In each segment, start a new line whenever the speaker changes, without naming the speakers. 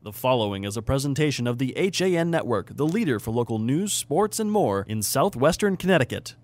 The following is a presentation of the HAN Network, the leader for local news, sports, and more in southwestern Connecticut.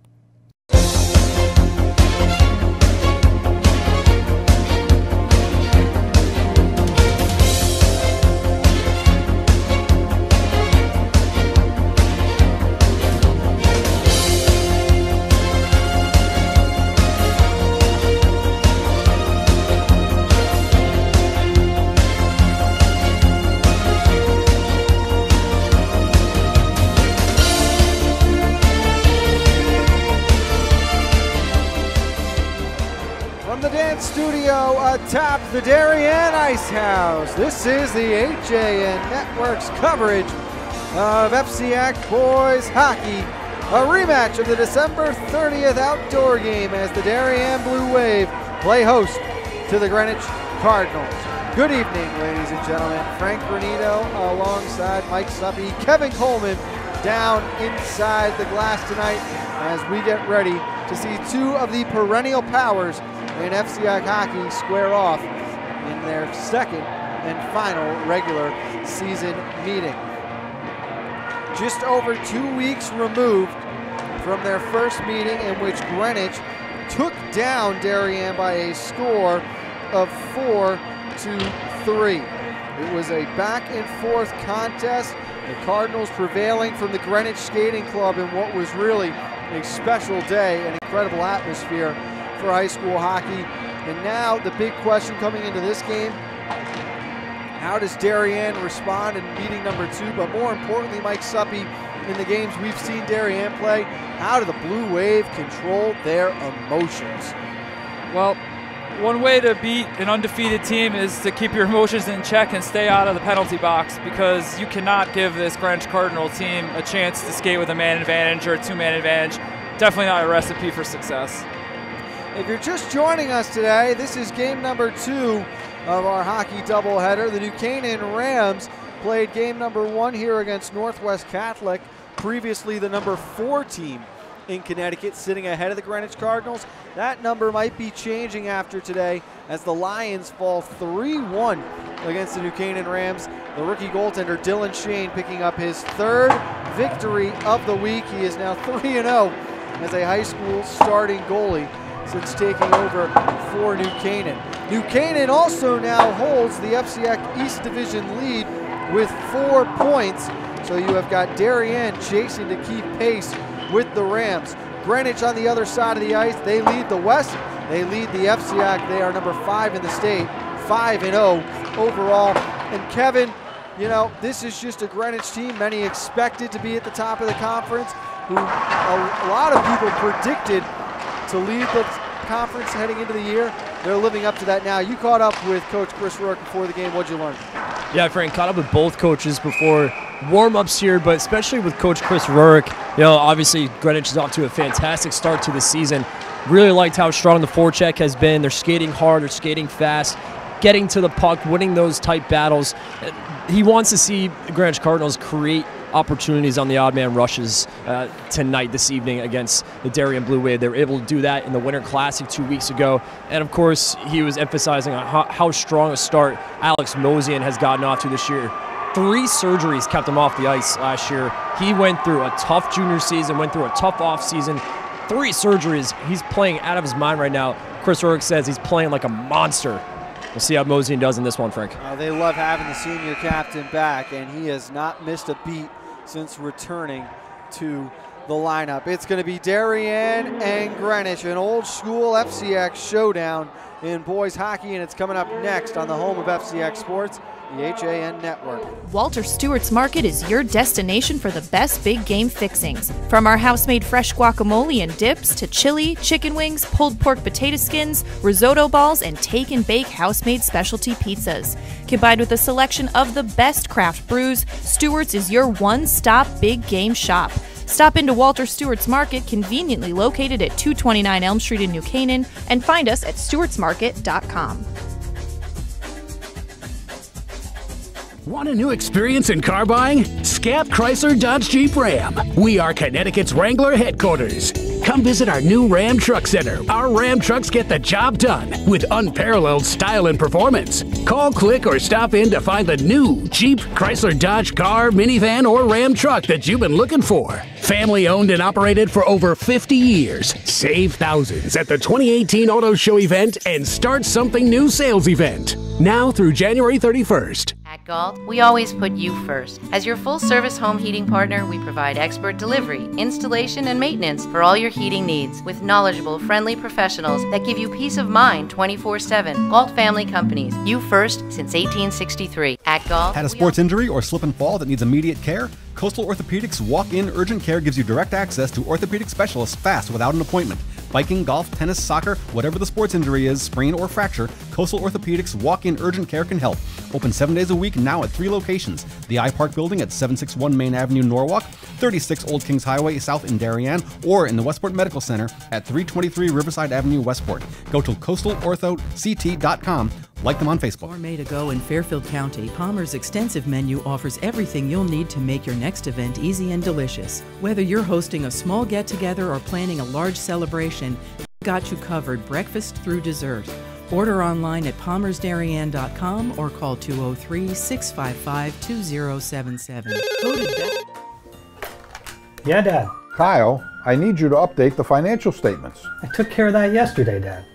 Studio atop the Darien Ice House. This is the HAN Network's coverage of FCIAC boys hockey, a rematch of the December 30th outdoor game as the Darien Blue Wave play host to the Greenwich Cardinals. Good evening, ladies and gentlemen. Frank Granito alongside Mike Suppy, Kevin Coleman down inside the glass tonight as we get ready to see two of the perennial powers in FCIAC hockey square off in their second and final regular season meeting. Just over 2 weeks removed from their first meeting in which Greenwich took down Darien by a score of 4-3. It was a back and forth contest, the Cardinals prevailing from the Greenwich Skating Club in what was really a special day, an incredible atmosphere for high school hockey. And now the big question coming into this game, how does Darien respond in meeting number 2? But more importantly, Mike Suppy, in the games we've seen Darien play, how do the Blue Wave control their emotions?
Well, one way to beat an undefeated team is to keep your emotions in check and stay out of the penalty box, because you cannot give this Greenwich Cardinal team a chance to skate with a man advantage or a two-man advantage. Definitely not a recipe for success.
If you're just joining us today, this is game number 2 of our hockey doubleheader. The New Canaan Rams played game number 1 here against Northwest Catholic, previously the number 4 team in Connecticut, sitting ahead of the Greenwich Cardinals. That number might be changing after today as the Lions fall 3-1 against the New Canaan Rams. The rookie goaltender Dylan Shane picking up his 3rd victory of the week. He is now 3-0 as a high school starting goalie since taking over for New Canaan. New Canaan also now holds the FCIAC East Division lead with 4 points. So you have got Darien chasing to keep pace with the Rams. Greenwich on the other side of the ice, they lead the West. They lead the FCIAC. They are number 5 in the state, 5-0 overall. And Kevin, you know, this is just a Greenwich team many expected to be at the top of the conference, who a lot of people predicted to lead the conference heading into the year. They're living up to that now. You caught up with Coach Chris Rourke before the game. What'd you learn?
Yeah, Frank, caught up with both coaches before warm-ups here, but especially with Coach Chris Rourke. You know, obviously Greenwich is off to a fantastic start to the season. Really liked how strong the forecheck has been. They're skating hard, they're skating fast, getting to the puck, winning those tight battles. He wants to see the Greenwich Cardinals create opportunities on the odd man rushes tonight, this evening, against the Darien Blue Wave. They were able to do that in the Winter Classic 2 weeks ago. And of course, he was emphasizing on how strong a start Alex Mosian has gotten off to this year. 3 surgeries kept him off the ice last year. He went through a tough junior season, went through a tough off season. 3 surgeries. He's playing out of his mind right now. Chris Rourke says he's playing like a monster. We'll see how Mosian does in this one, Frank.
They love having the senior captain back, and he has not missed a beat since returning to the lineup. It's going to be Darien and Greenwich, an old school FCIAC showdown in boys hockey, and it's coming up next on the home of FCIAC Sports, the HAN Network.
Walter Stewart's Market is your destination for the best big game fixings. From our house-made fresh guacamole and dips to chili, chicken wings, pulled pork potato skins, risotto balls, and take and bake house-made specialty pizzas. Combined with a selection of the best craft brews, Stewart's is your one-stop big game shop. Stop into Walter Stewart's Market, conveniently located at 229 Elm Street in New Canaan, and find us at stewartsmarket.com.
Want a new experience in car buying? Scap Chrysler Dodge Jeep Ram. We are Connecticut's Wrangler headquarters. Come visit our new Ram Truck Center. Our Ram trucks get the job done with unparalleled style and performance. Call, click, or stop in to find the new Jeep, Chrysler, Dodge car, minivan, or Ram truck that you've been looking for. Family owned and operated for over 50 years. Save thousands at the 2018 Auto Show event and Start Something New sales event. Now through January 31st.
At Galt, we always put you first. As your full-service home heating partner, we provide expert delivery, installation, and maintenance for all your heating needs with knowledgeable, friendly professionals that give you peace of mind 24/7. Galt Family Companies, you first since 1863. At Galt,
had a sports injury or slip and fall that needs immediate care? Coastal Orthopedics Walk-In Urgent Care gives you direct access to orthopedic specialists fast without an appointment. Biking, golf, tennis, soccer, whatever the sports injury is, sprain or fracture, Coastal Orthopedics Walk-In Urgent Care can help. Open 7 days a week now at 3 locations. The iPark Building at 761 Main Avenue, Norwalk, 36 Old Kings Highway South in Darien, or in the Westport Medical Center at 323 Riverside Avenue, Westport. Go to coastalorthoct.com. Like them on Facebook.
Gourmet to go in Fairfield County, Palmer's extensive menu offers everything you'll need to make your next event easy and delicious. Whether you're hosting a small get-together or planning a large celebration, we've got you covered breakfast through dessert. Order online at palmersdarien.com or call 203-655-2077. Voted best.
Yeah, Dad.
Kyle, I need you to update the financial statements.
I took care of that yesterday, Dad.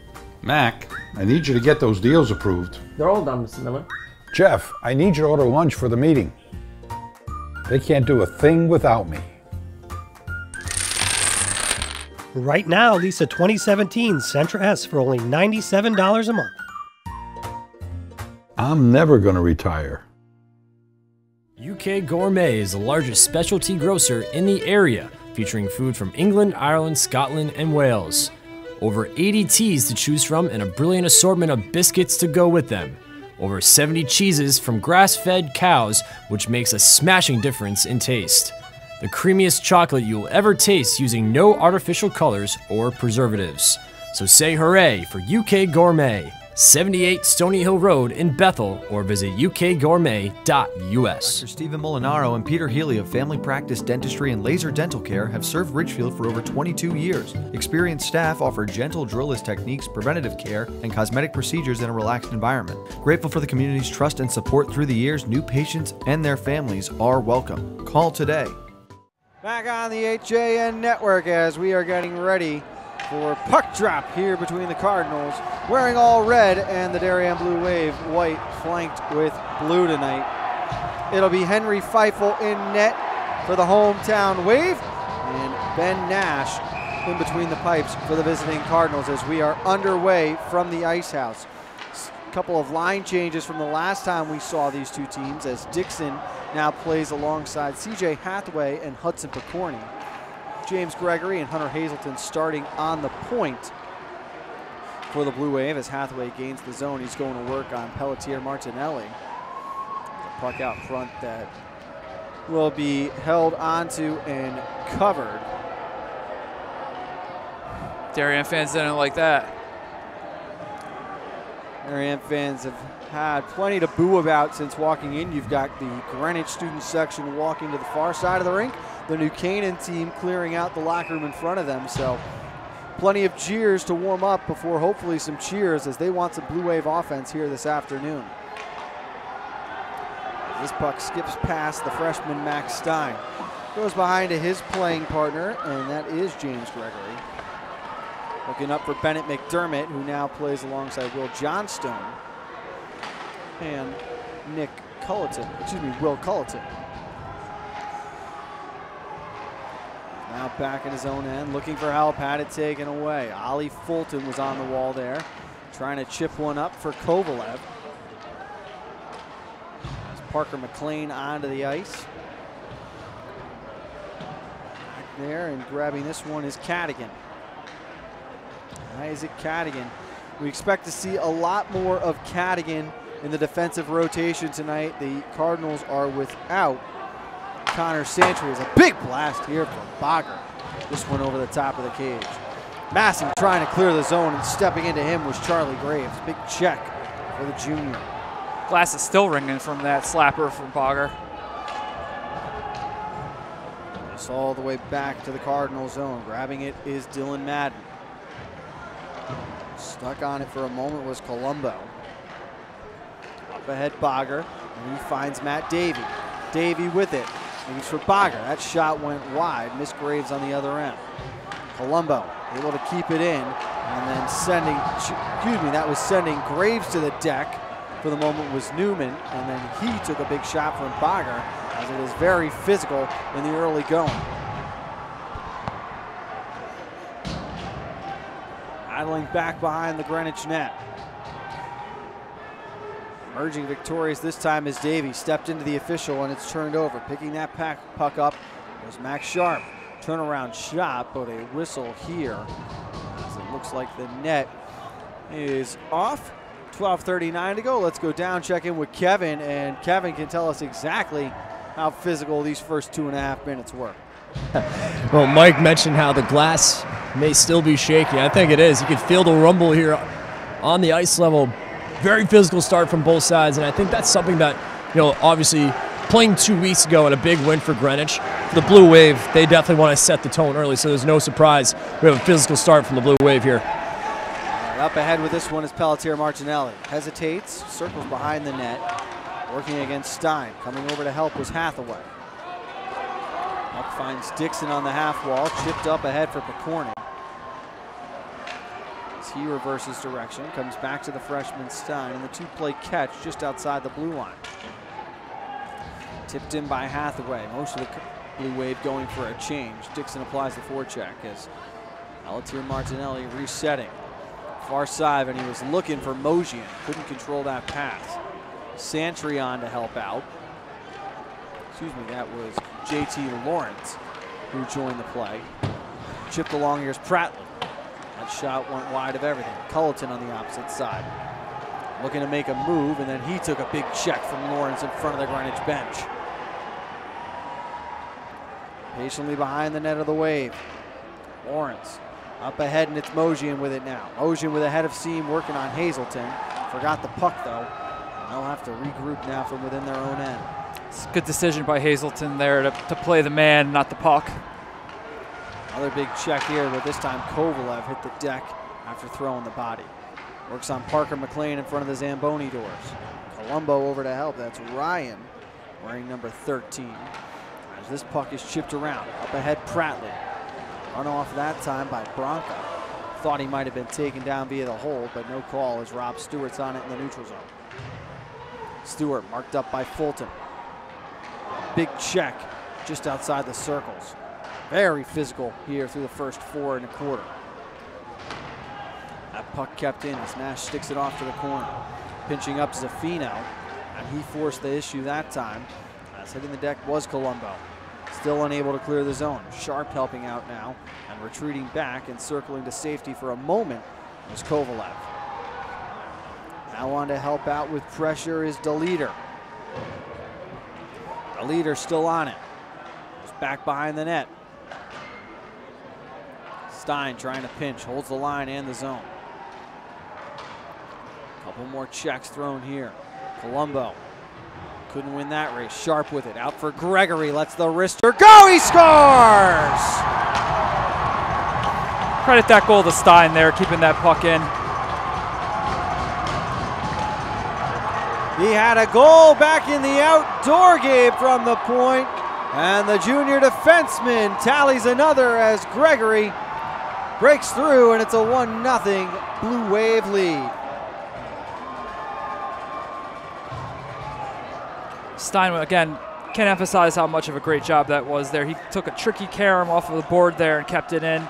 Mac, I need you to get those deals approved.
They're all done, Mr. Miller.
Jeff, I need you to order lunch for the meeting. They can't do a thing without me.
Right now, lease a 2017 Sentra S for only $97 a month.
I'm never going to retire.
UK Gourmet is the largest specialty grocer in the area, featuring food from England, Ireland, Scotland, and Wales. Over 80 teas to choose from and a brilliant assortment of biscuits to go with them. Over 70 cheeses from grass-fed cows, which makes a smashing difference in taste. The creamiest chocolate you'll ever taste using no artificial colors or preservatives. So say hooray for UK Gourmet, 78 Stony Hill Road in Bethel, or visit ukgourmet.us.
Dr. Stephen Molinaro and Peter Healy of Family Practice Dentistry and Laser Dental Care have served Ridgefield for over 22 years. Experienced staff offer gentle drillless techniques, preventative care, and cosmetic procedures in a relaxed environment. Grateful for the community's trust and support through the years, new patients and their families are welcome. Call today.
Back on the HAN network as we are getting ready for puck drop here between the Cardinals, wearing all red, and the Darien Blue Wave white flanked with blue tonight. It'll be Henry Feifel in net for the hometown Wave, and Ben Nash in between the pipes for the visiting Cardinals as we are underway from the Ice House. A couple of line changes from the last time we saw these two teams as Dixon now plays alongside CJ Hathaway and Hudson Picorni. James Gregory and Hunter Hazelton starting on the point for the Blue Wave as Hathaway gains the zone. He's going to work on Pelletier Martinelli. A puck out front that will be held onto and covered.
Darien fans didn't like that.
Darien fans have had plenty to boo about since walking in. You've got the Greenwich student section walking to the far side of the rink. The New Canaan team clearing out the locker room in front of them. So plenty of cheers to warm up before hopefully some cheers as they want some Blue Wave offense here this afternoon. This puck skips past the freshman Max Stein. Goes behind to his playing partner, and that is James Gregory. Looking up for Bennett McDermott, who now plays alongside Will Johnstone and Will Culleton. Now back in his own end, looking for help, had it taken away. Ollie Fulton was on the wall there, trying to chip one up for Kovalev. As Parker McLean onto the ice. Back there and grabbing this one is Cadigan. Isaac Cadigan. We expect to see a lot more of Cadigan in the defensive rotation tonight. The Cardinals are without Connor Santry. A big blast here from Bogger. This one over the top of the cage. Massing trying to clear the zone, and stepping into him was Charlie Graves. Big check for the junior.
Glass is still ringing from that slapper from Bogger.
Pass all the way back to the Cardinal zone. Grabbing it is Dylan Madden. Stuck on it for a moment was Colombo. Up ahead, Bogger, and he finds Matt Davey. Davey with it. Moves for Bogger. That shot went wide. Miss Graves on the other end. Colombo able to keep it in, and then that was sending Graves to the deck. For the moment was Newman, and then he took a big shot from Bogger, as it is very physical in the early going. Battling back behind the Greenwich net. Emerging victorious this time is Davey. Stepped into the official and it's turned over. Picking that puck up was Max Sharp. Turnaround shot, but a whistle here, as it looks like the net is off. 12:39 to go. Let's go down, check in with Kevin, and Kevin can tell us exactly how physical these first 2.5 minutes were.
Well, Mike mentioned how the glass may still be shaky. I think it is. You can feel the rumble here on the ice level. Very physical start from both sides, and I think that's something that, obviously playing 2 weeks ago and a big win for Greenwich. For the Blue Wave, they definitely want to set the tone early, so there's no surprise we have a physical start from the Blue Wave here.
Up ahead with this one is Pelletier Martinelli. Hesitates, circles behind the net, working against Stein. Coming over to help was Hathaway. Puck finds Dixon on the half wall, chipped up ahead for Picorni. As he reverses direction, comes back to the freshman Stein, and the two-play catch just outside the blue line. Tipped in by Hathaway. Most of the Blue Wave going for a change. Dixon applies the forecheck as Pelletier Martinelli resetting. Far side, and he was looking for Mojian. Couldn't control that pass. Santry on to help out. Excuse me, that was JT Lawrence who joined the play. Chipped along, here's Pratley. That shot went wide of everything. Culleton on the opposite side. Looking to make a move, and then he took a big check from Lawrence in front of the Greenwich bench. Patiently behind the net of the Wave. Lawrence. Up ahead, and it's Mojian with it now. Mojian with a head of seam working on Hazelton. Forgot the puck, though. They'll have to regroup now from within their own end.
It's a good decision by Hazelton there to play the man, not the puck.
Another big check here, but this time Kovalev hit the deck after throwing the body. Works on Parker McLean in front of the Zamboni doors. Colombo over to help. That's Ryan, wearing number 13. As this puck is chipped around. Up ahead, Pratley. Run off that time by Bronca. Thought he might have been taken down via the hold, but no call as Rob Stewart's on it in the neutral zone. Stewart marked up by Fulton. Big check just outside the circles. Very physical here through the first 4 1/4. That puck kept in as Nash sticks it off to the corner. Pinching up Zaffino, and he forced the issue that time. As hitting the deck was Colombo. Still unable to clear the zone. Sharp helping out now, and retreating back and circling to safety for a moment was Kovalev. Now on to help out with pressure is DeLeader. DeLeader still on it. Just back behind the net. Stein trying to pinch, holds the line and the zone. Couple more checks thrown here. Colombo couldn't win that race. Sharp with it, out for Gregory, lets the wrister go, he scores!
Credit that goal to Stein there, keeping that puck in.
He had a goal back in the outdoor game from the point, and the junior defenseman tallies another as Gregory breaks through, and it's a 1-0 Blue Wave lead.
Stein, again, can't emphasize how much of a great job that was there. He took a tricky carom off of the board there and kept it in,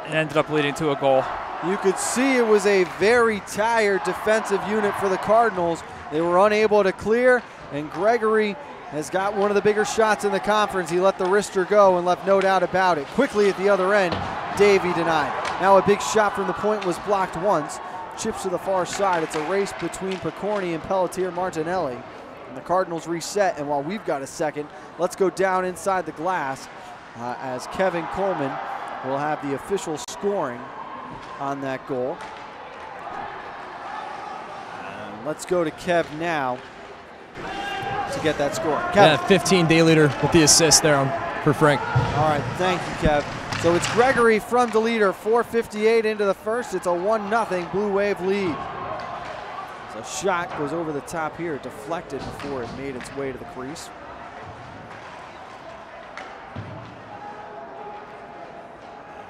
and ended up leading to a goal.
You could see it was a very tired defensive unit for the Cardinals. They were unable to clear, and Gregory has got one of the bigger shots in the conference. He let the wrister go and left no doubt about it. Quickly at the other end, Davey denied. Now a big shot from the point was blocked once. Chips to the far side. It's a race between Picorni and Pelletier Martinelli. And the Cardinals reset, and while we've got a second, let's go down inside the glass as Kevin Coleman will have the official scoring on that goal. And let's go to Kev now to get that score. Kevin.
Yeah, 15 DeLeader with the assist there on for Frank.
All right, thank you, Kev. So it's Gregory from the leader, 4:58 into the first. It's a 1-0 Blue Wave lead. So shot goes over the top here, deflected before it made its way to the crease.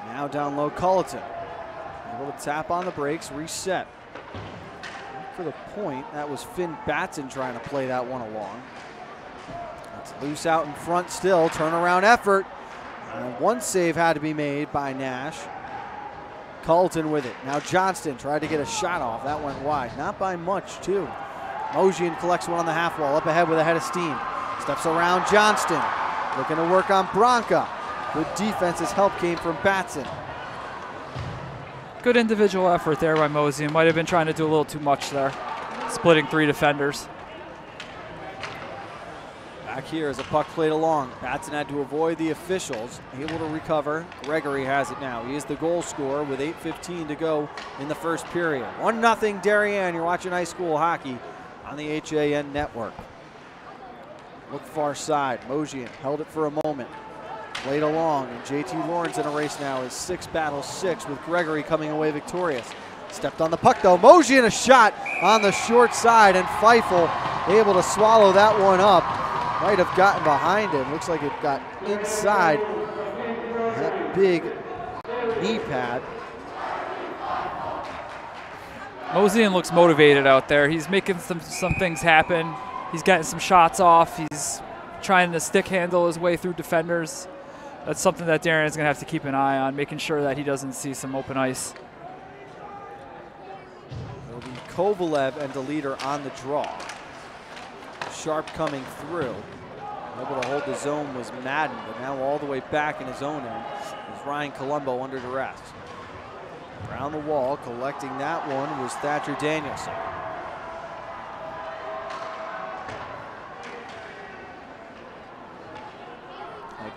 Now down low, Culleton. Able to tap on the brakes, reset. For the point, that was Finn Batson trying to play that one along. It's loose out in front still, turnaround effort. One save had to be made by Nash. Culleton with it. Now Johnston tried to get a shot off. That went wide. Not by much, too. Mojian collects one on the half wall. Up ahead with a head of steam. Steps around Johnston. Looking to work on Bronca. Good defense as help came from Batson.
Good individual effort there by Mojian. Might have been trying to do a little too much there. Splitting 3 defenders.
Back here as a puck played along. Batson had to avoid the officials. Able to recover. Gregory has it now. He is the goal scorer with 8:15 to go in the first period. 1-0 Darien. You're watching high school hockey on the HAN network. Look far side. Mojian held it for a moment. Played along, and JT Lawrence in a race now is 6 battles 6 with Gregory coming away victorious. Stepped on the puck though. Mojian a shot on the short side, and Feifel able to swallow that one up. Might have gotten behind him. Looks like it got inside that big knee pad.
Mojian looks motivated out there. He's making some things happen. He's getting some shots off. He's trying to stick handle his way through defenders. That's something that Darien's going to have to keep an eye on, making sure that he doesn't see some open ice.
It'll be Kovalev and the leader on the draw. Sharp coming through. Able to hold the zone was Madden, but now all the way back in his own end is Ryan Colombo under duress. Around the wall, collecting that one was Thatcher Danielson.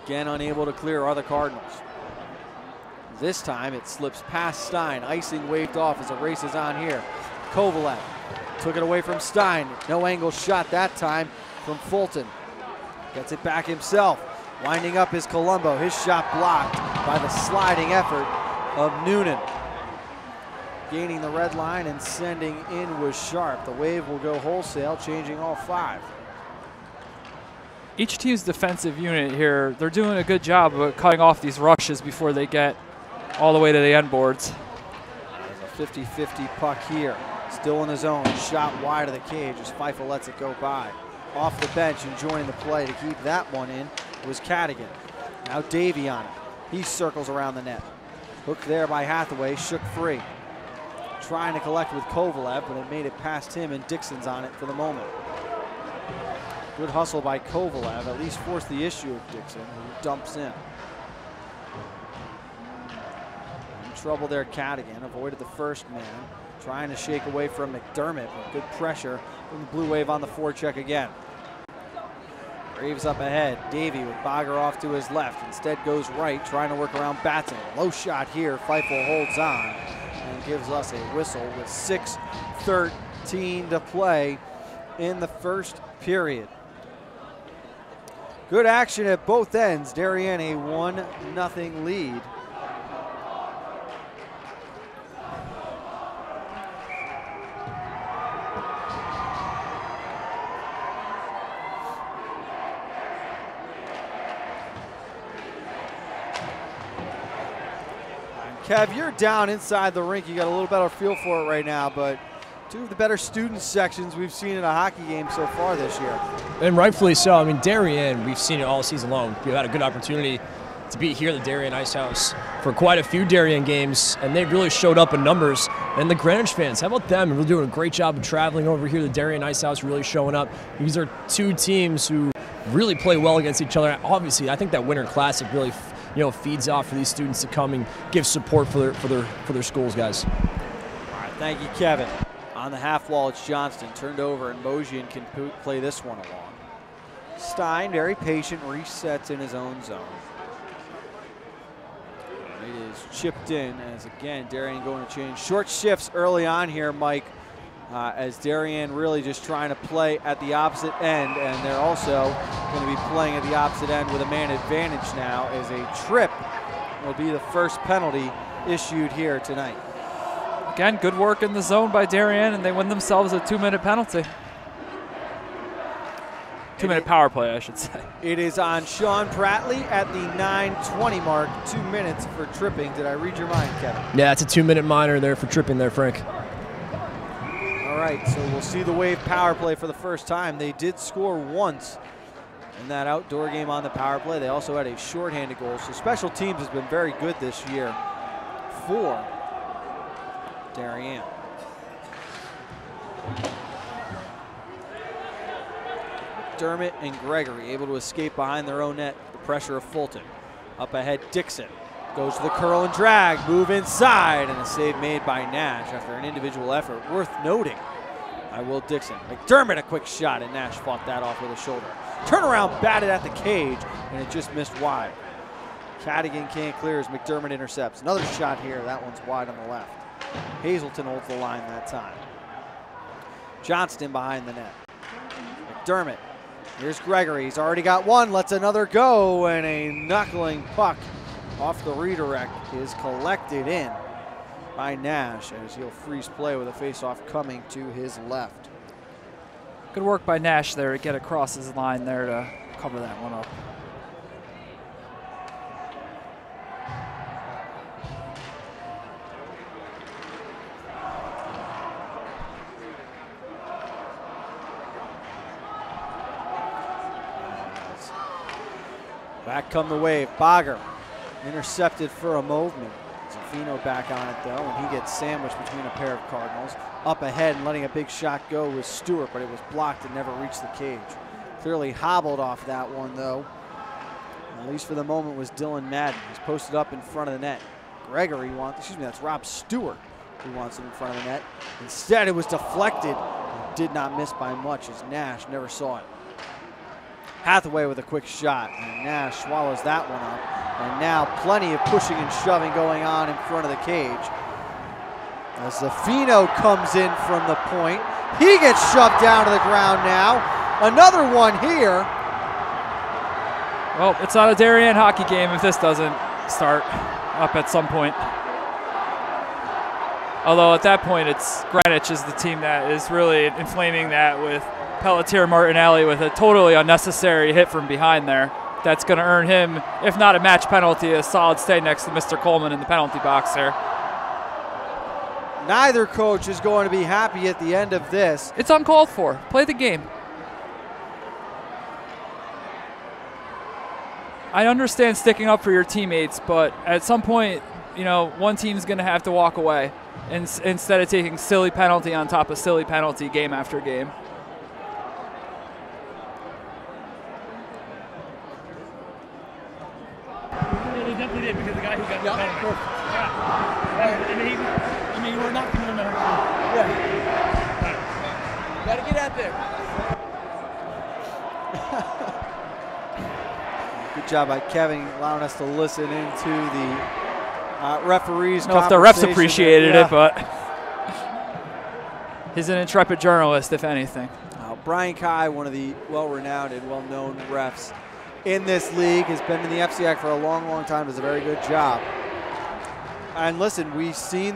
Again, unable to clear are the Cardinals. This time it slips past Stein. Icing waved off as the race is on here. Kovalev took it away from Stein. No angle shot that time from Fulton. Gets it back himself. Winding up is Colombo. His shot blocked by the sliding effort of Noonan. Gaining the red line and sending in was Sharp. The Wave will go wholesale, changing all 5.
Each team's defensive unit here, they're doing a good job of cutting off these rushes before they get all the way to the end boards.
There's a 50-50 puck here. Still in the zone, shot wide of the cage as Feifel lets it go by. Off the bench and joining the play to keep that one in was Cadigan. Now Davey on it. He circles around the net. Hooked there by Hathaway, shook free. Trying to collect with Kovalev, but it made it past him, and Dixon's on it for the moment. Good hustle by Kovalev, at least forced the issue of Dixon, who dumps in. In trouble there, Cadigan avoided the first man. Trying to shake away from McDermott, but good pressure from the Blue Wave on the forecheck again. Braves up ahead. Davey with Bogger off to his left. Instead goes right, trying to work around Batson. Low shot here. Feifel holds on and gives us a whistle with 6:13 to play in the first period. Good action at both ends. Darien a 1-0 lead. Kev, you're down inside the rink. You got a little better feel for it right now, but 2 of the better student sections we've seen in a hockey game so far this year.
And rightfully so. I mean, Darien, we've seen it all season long. We've had a good opportunity to be here at the Darien Ice House for quite a few Darien games, and they really showed up in numbers. And the Greenwich fans, how about them? They're doing a great job of traveling over here to the Darien Ice House, really showing up. These are 2 teams who really play well against each other. Obviously, I think that Winter Classic really feeds off for these students to come and give support for their schools, guys.
All right, thank you, Kevin. On the half wall, it's Johnston turned over, and Mojian can play this one along. Stein, very patient, resets in his own zone. It is chipped in as, again, Darien going to change short shifts early on here, Mike, as Darien really just trying to play at the opposite end, and they're also going to be playing at the opposite end with a man advantage now, as a trip will be the first penalty issued here tonight.
Again, good work in the zone by Darien, and they win themselves a 2-minute penalty. 2-minute power play, I should say.
It is on Sean Prattley at the 9:20 mark, 2 minutes for tripping. Did I read your mind, Kevin?
Yeah, it's a 2-minute minor there for tripping there, Frank.
All right, so we'll see the Wave power play for the first time. They did score once in that outdoor game on the power play. They also had a shorthanded goal, so special teams has been very good this year for Darien. McDermott and Gregory able to escape behind their own net, the pressure of Fulton. Up ahead, Dixon goes to the curl and drag, move inside, and a save made by Nash after an individual effort worth noting by Will Dixon. McDermott, a quick shot, and Nash fought that off with a shoulder. Turnaround batted at the cage, and it just missed wide. Cadigan can't clear as McDermott intercepts. Another shot here, that one's wide on the left. Hazelton holds the line that time. Johnston behind the net. McDermott, here's Gregory, he's already got one, lets another go, and a knuckling puck off the redirect is collected in by Nash as he'll freeze play with a faceoff coming to his left.
Good work by Nash there to get across his line there to cover that one up.
Back come the Wave. Bogger intercepted for a movement. Zafino back on it though, and he gets sandwiched between a pair of Cardinals. Up ahead and letting a big shot go was Stewart, but it was blocked and never reached the cage. Clearly hobbled off that one though. At least for the moment was Dylan Madden. He's posted up in front of the net. Gregory that's Rob Stewart who wants it in front of the net. Instead it was deflected and did not miss by much as Nash never saw it. Hathaway with a quick shot, and Nash swallows that one up. And now plenty of pushing and shoving going on in front of the cage. As Zafino comes in from the point, he gets shoved down to the ground now. Another one here.
Well, it's not a Darien hockey game if this doesn't start up at some point. Although at that point, it's Greenwich is the team that is really inflaming that with Pelletier Martinelli with a totally unnecessary hit from behind there. That's going to earn him, if not a match penalty, a solid stay next to Mr. Coleman in the penalty box there.
Neither coach is going to be happy at the end of this.
It's uncalled for. Play the game. I understand sticking up for your teammates, but at some point, you know, one team's going to have to walk away instead of taking silly penalty on top of silly penalty game after game.
They definitely did because the guy who got the penalty. Yeah. I mean, we're not going to know. Yeah.
Got to get out there. Good job by Kevin allowing us to listen into the referees.
I don't know if the refs appreciated it, but he's an intrepid journalist, if anything.
Brian Kai, one of the well-renowned and well-known refs in this league, has been in the FCIAC for a long, long time, does a very good job. And listen, we saw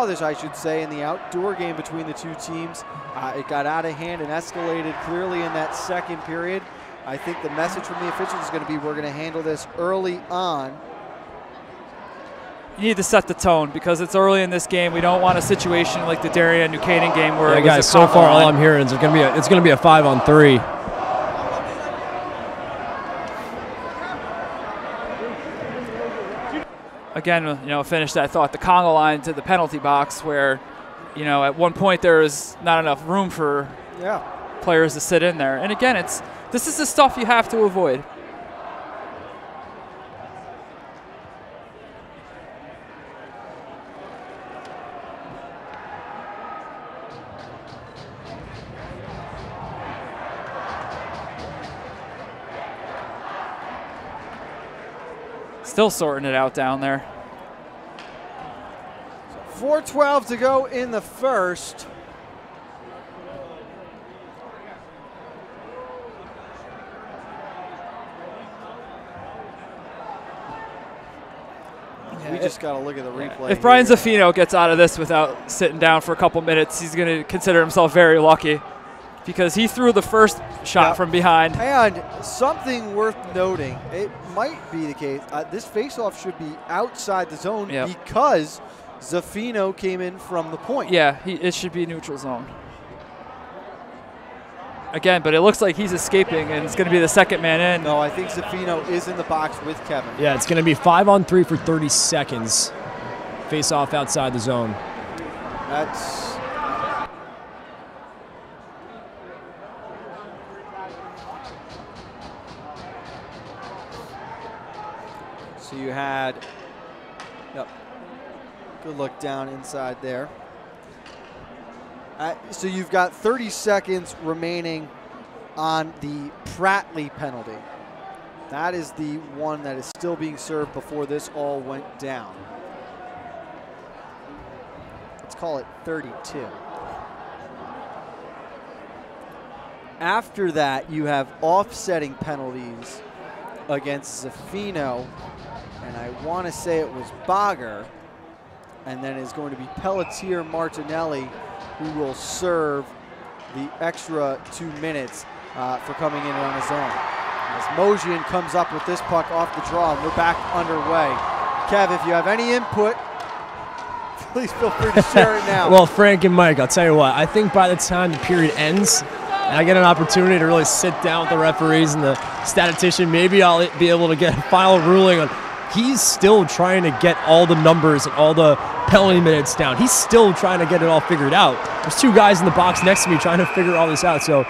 this, I should say, in the outdoor game between the two teams. It got out of hand and escalated clearly in that second period. I think the message from the officials is going to be we're going to handle this early on.
You need to set the tone because it's early in this game. We don't want a situation like the Darien New Canaan game where
guys, so far all I'm hearing is it's going to be a 5-on-3.
Again, you know, finish that thought. The Congo line to the penalty box where, you know, at one point there was not enough room for players to sit in there. And again, this is the stuff you have to avoid. Still sorting it out down there.
4:12 to go in the first. We just got to look at the replay.
If Brian Zaffino gets out of this without sitting down for a couple minutes, he's going to consider himself very lucky because he threw the first shot from behind.
And something worth noting, it might be the case, this faceoff should be outside the zone because Zaffino came in from the point.
Yeah, it should be neutral zone. Again, but it looks like he's escaping, and it's going to be the second man in.
No, I think Zaffino is in the box with Kevin.
Yeah, it's going to be 5-on-3 for 30 seconds. Face off outside the zone.
That's... So you had... Yep. Good look down inside there. So you've got 30 seconds remaining on the Prattley penalty. That is the one that is still being served before this all went down. Let's call it 32. After that, you have offsetting penalties against Zaffino, and I want to say it was Bogger, and then is going to be Pelletier Martinelli, who will serve the extra 2 minutes for coming in on his own. As Mojian comes up with this puck off the draw, and we're back underway. Kev, if you have any input, please feel free to share it now.
Well, Frank and Mike, I'll tell you what, I think by the time the period ends and I get an opportunity to really sit down with the referees and the statistician, maybe I'll be able to get a final ruling on. He's still trying to get all the numbers and all the penalty minutes down. He's still trying to get it all figured out. There's two guys in the box next to me trying to figure all this out. So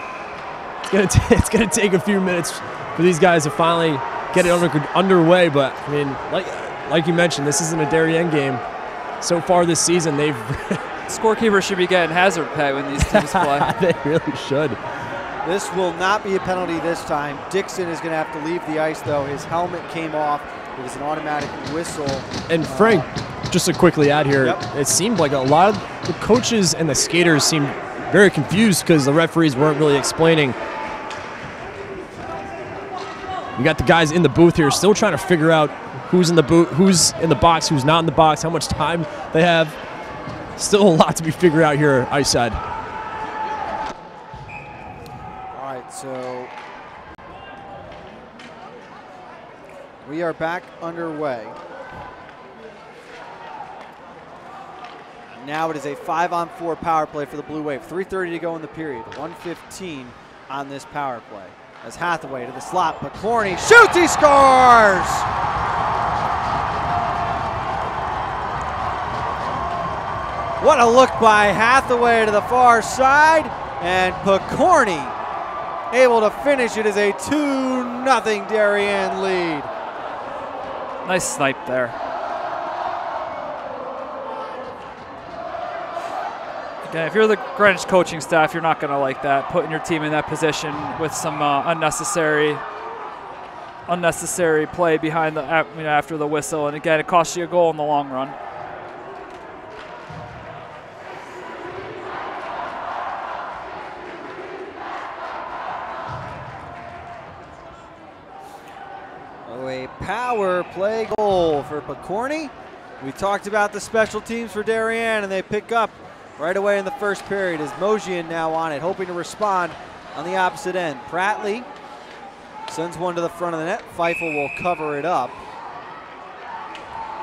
it's gonna take a few minutes for these guys to finally get it underway. But I mean, like you mentioned, this isn't a Darien game. So far this season, they've
scorekeepers should be getting hazard pay when these teams play.
They really should.
This will not be a penalty this time. Dixon is going to have to leave the ice, though. His helmet came off. It was an automatic whistle.
And Frank, just to quickly add here, it seemed like a lot of the coaches and the skaters seemed very confused because the referees weren't really explaining. We got the guys in the booth here still trying to figure out who's in the booth, who's in the box, who's not in the box, how much time they have. Still a lot to be figured out here, ice side.
All right, so we are back underway. Now it is a 5-on-4 power play for the Blue Wave. 3:30 to go in the period. 1:15 on this power play. As Hathaway to the slot, McCorney shoots, he scores! What a look by Hathaway to the far side, and Picorni able to finish it as a 2-0 Darien lead.
Nice snipe there. Again, if you're the Greenwich coaching staff, you're not going to like that, putting your team in that position with some unnecessary play behind the after the whistle, and again, it costs you a goal in the long run.
A power play goal for Picorni. We talked about the special teams for Darien, and they pick up right away in the first period as Mojian now on it, hoping to respond on the opposite end. Prattley sends one to the front of the net. Feifel will cover it up.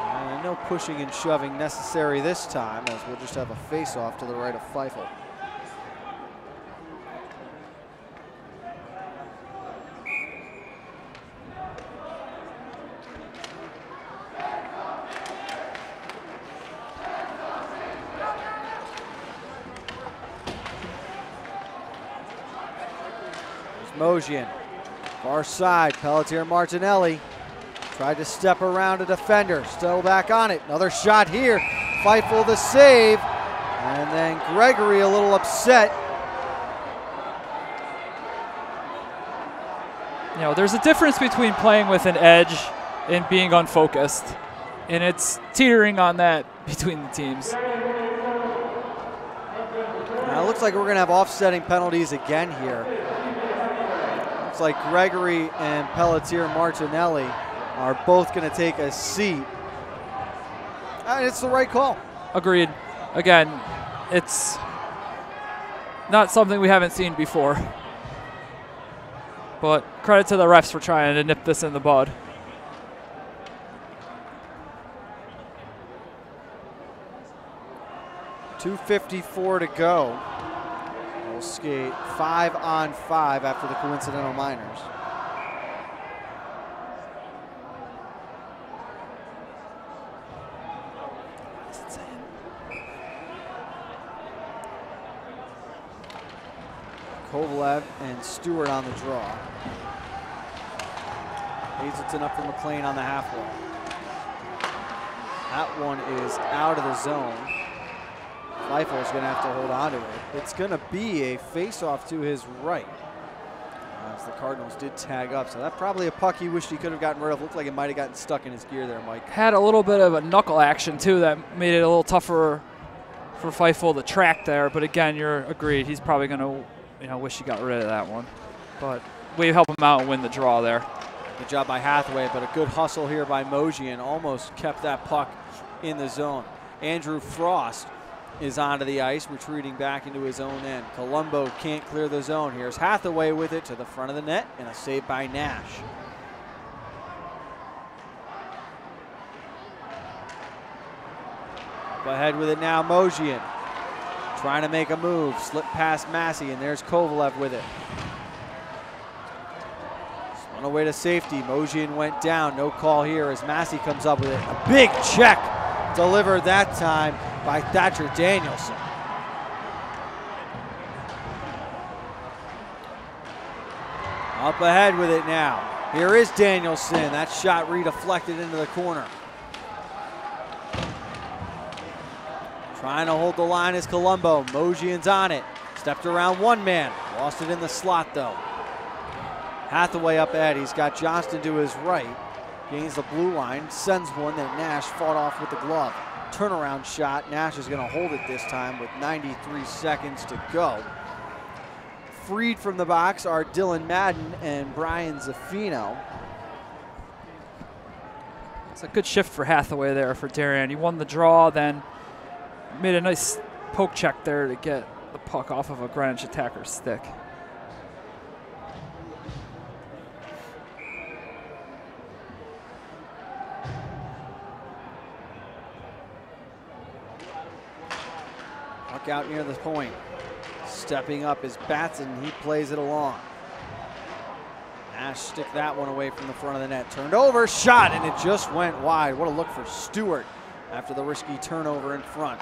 And no pushing and shoving necessary this time, as we'll just have a face-off to the right of Feifel. Mojian, far side, Pelletier Martinelli tried to step around a defender, still back on it. Another shot here, Feifel the save, and then Gregory a little upset.
You know, there's a difference between playing with an edge and being unfocused, and it's teetering on that between the teams.
Now it looks like we're going to have offsetting penalties again here. Looks like Gregory and Pelletier Martinelli are both going to take a seat. It's the right call.
Agreed. Again, it's not something we haven't seen before. But credit to the refs for trying to nip this in the bud.
.254 to go. We'll skate 5-on-5 after the coincidental minors. Kovalev and Stewart on the draw. Hazelton up for McLean on the half wall. That one is out of the zone. Feifel is going to have to hold on to it. It's going to be a face-off to his right. As the Cardinals did tag up. So that's probably a puck he wished he could have gotten rid of. Looked like it might have gotten stuck in his gear there, Mike.
Had a little bit of a knuckle action, too, that made it a little tougher for Feifel to track there. But again, you're agreed. He's probably going to wish he got rid of that one. But we help him out and win the draw there.
Good job by Hathaway, but a good hustle here by Mojian. Almost kept that puck in the zone. Andrew Frost is onto the ice, retreating back into his own end. Colombo can't clear the zone. Here's Hathaway with it to the front of the net, and a save by Nash. Up ahead with it now, Mojian. Trying to make a move, slip past Massey, and there's Kovalev with it. On the way to safety, Mojian went down, no call here as Massey comes up with it. A big check delivered that time by Thatcher Danielson. Up ahead with it now. Here is Danielson. That shot redeflected into the corner. Trying to hold the line is Colombo. Mojian's on it. Stepped around one man. Lost it in the slot though. Hathaway up ahead. He's got Johnston to his right. Gains the blue line. Sends one that Nash fought off with the glove. Turnaround shot. Nash is going to hold it this time with 93 seconds to go. Freed from the box are Dylan Madden and Brian Zaffino.
It's a good shift for Hathaway there for Darien. He won the draw, then made a nice poke check there to get the puck off of a Greenwich attacker's stick.
Puck out near the point. Stepping up is Batson. He plays it along. Nash stick that one away from the front of the net. Turned over, shot, and it just went wide. What a look for Stewart after the risky turnover in front.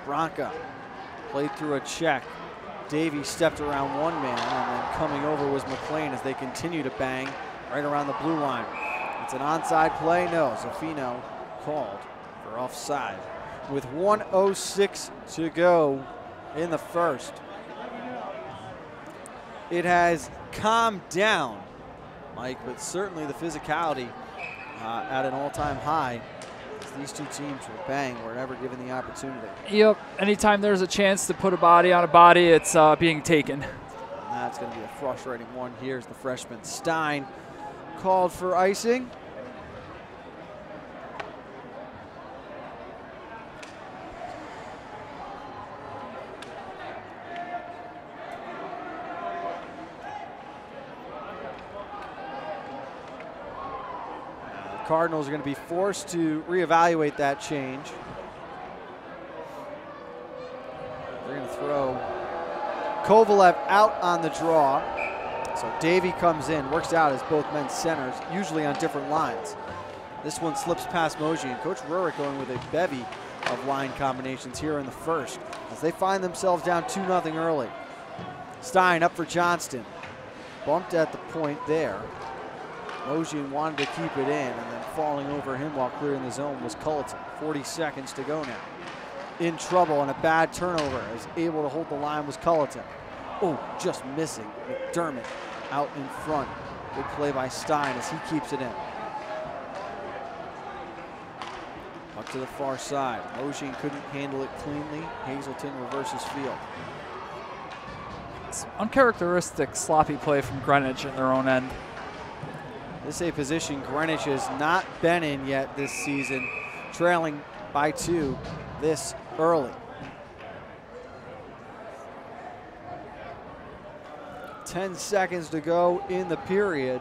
Bronca played through a check. Davey stepped around one man, and then coming over was McLean as they continue to bang right around the blue line. It's an onside play. No, Zaffino called for offside. With 1:06 to go in the first. It has calmed down, Mike, but certainly the physicality at an all-time high. These two teams will bang whenever given the opportunity.
Yep, anytime there's a chance to put a body on a body, it's being taken.
And that's going to be a frustrating one. Here's the freshman Stein called for icing. Cardinals are going to be forced to reevaluate that change. They're going to throw Kovalev out on the draw. So Davey comes in, works out as both men's centers, usually on different lines. This one slips past Mojian. Coach Rurik going with a bevy of line combinations here in the first as they find themselves down 2-0 early. Stein up for Johnston. Bumped at the point there. Mojian wanted to keep it in, and then falling over him while clearing the zone was Culleton. 40 seconds to go now. In trouble and a bad turnover. As able to hold the line was Culleton. Oh, just missing. McDermott out in front. Good play by Stein as he keeps it in. Up to the far side. Mojian couldn't handle it cleanly. Hazelton reverses field.
It's uncharacteristic sloppy play from Greenwich in their own end.
This is a position Greenwich has not been in yet this season trailing by 2 this early. 10 seconds to go in the period.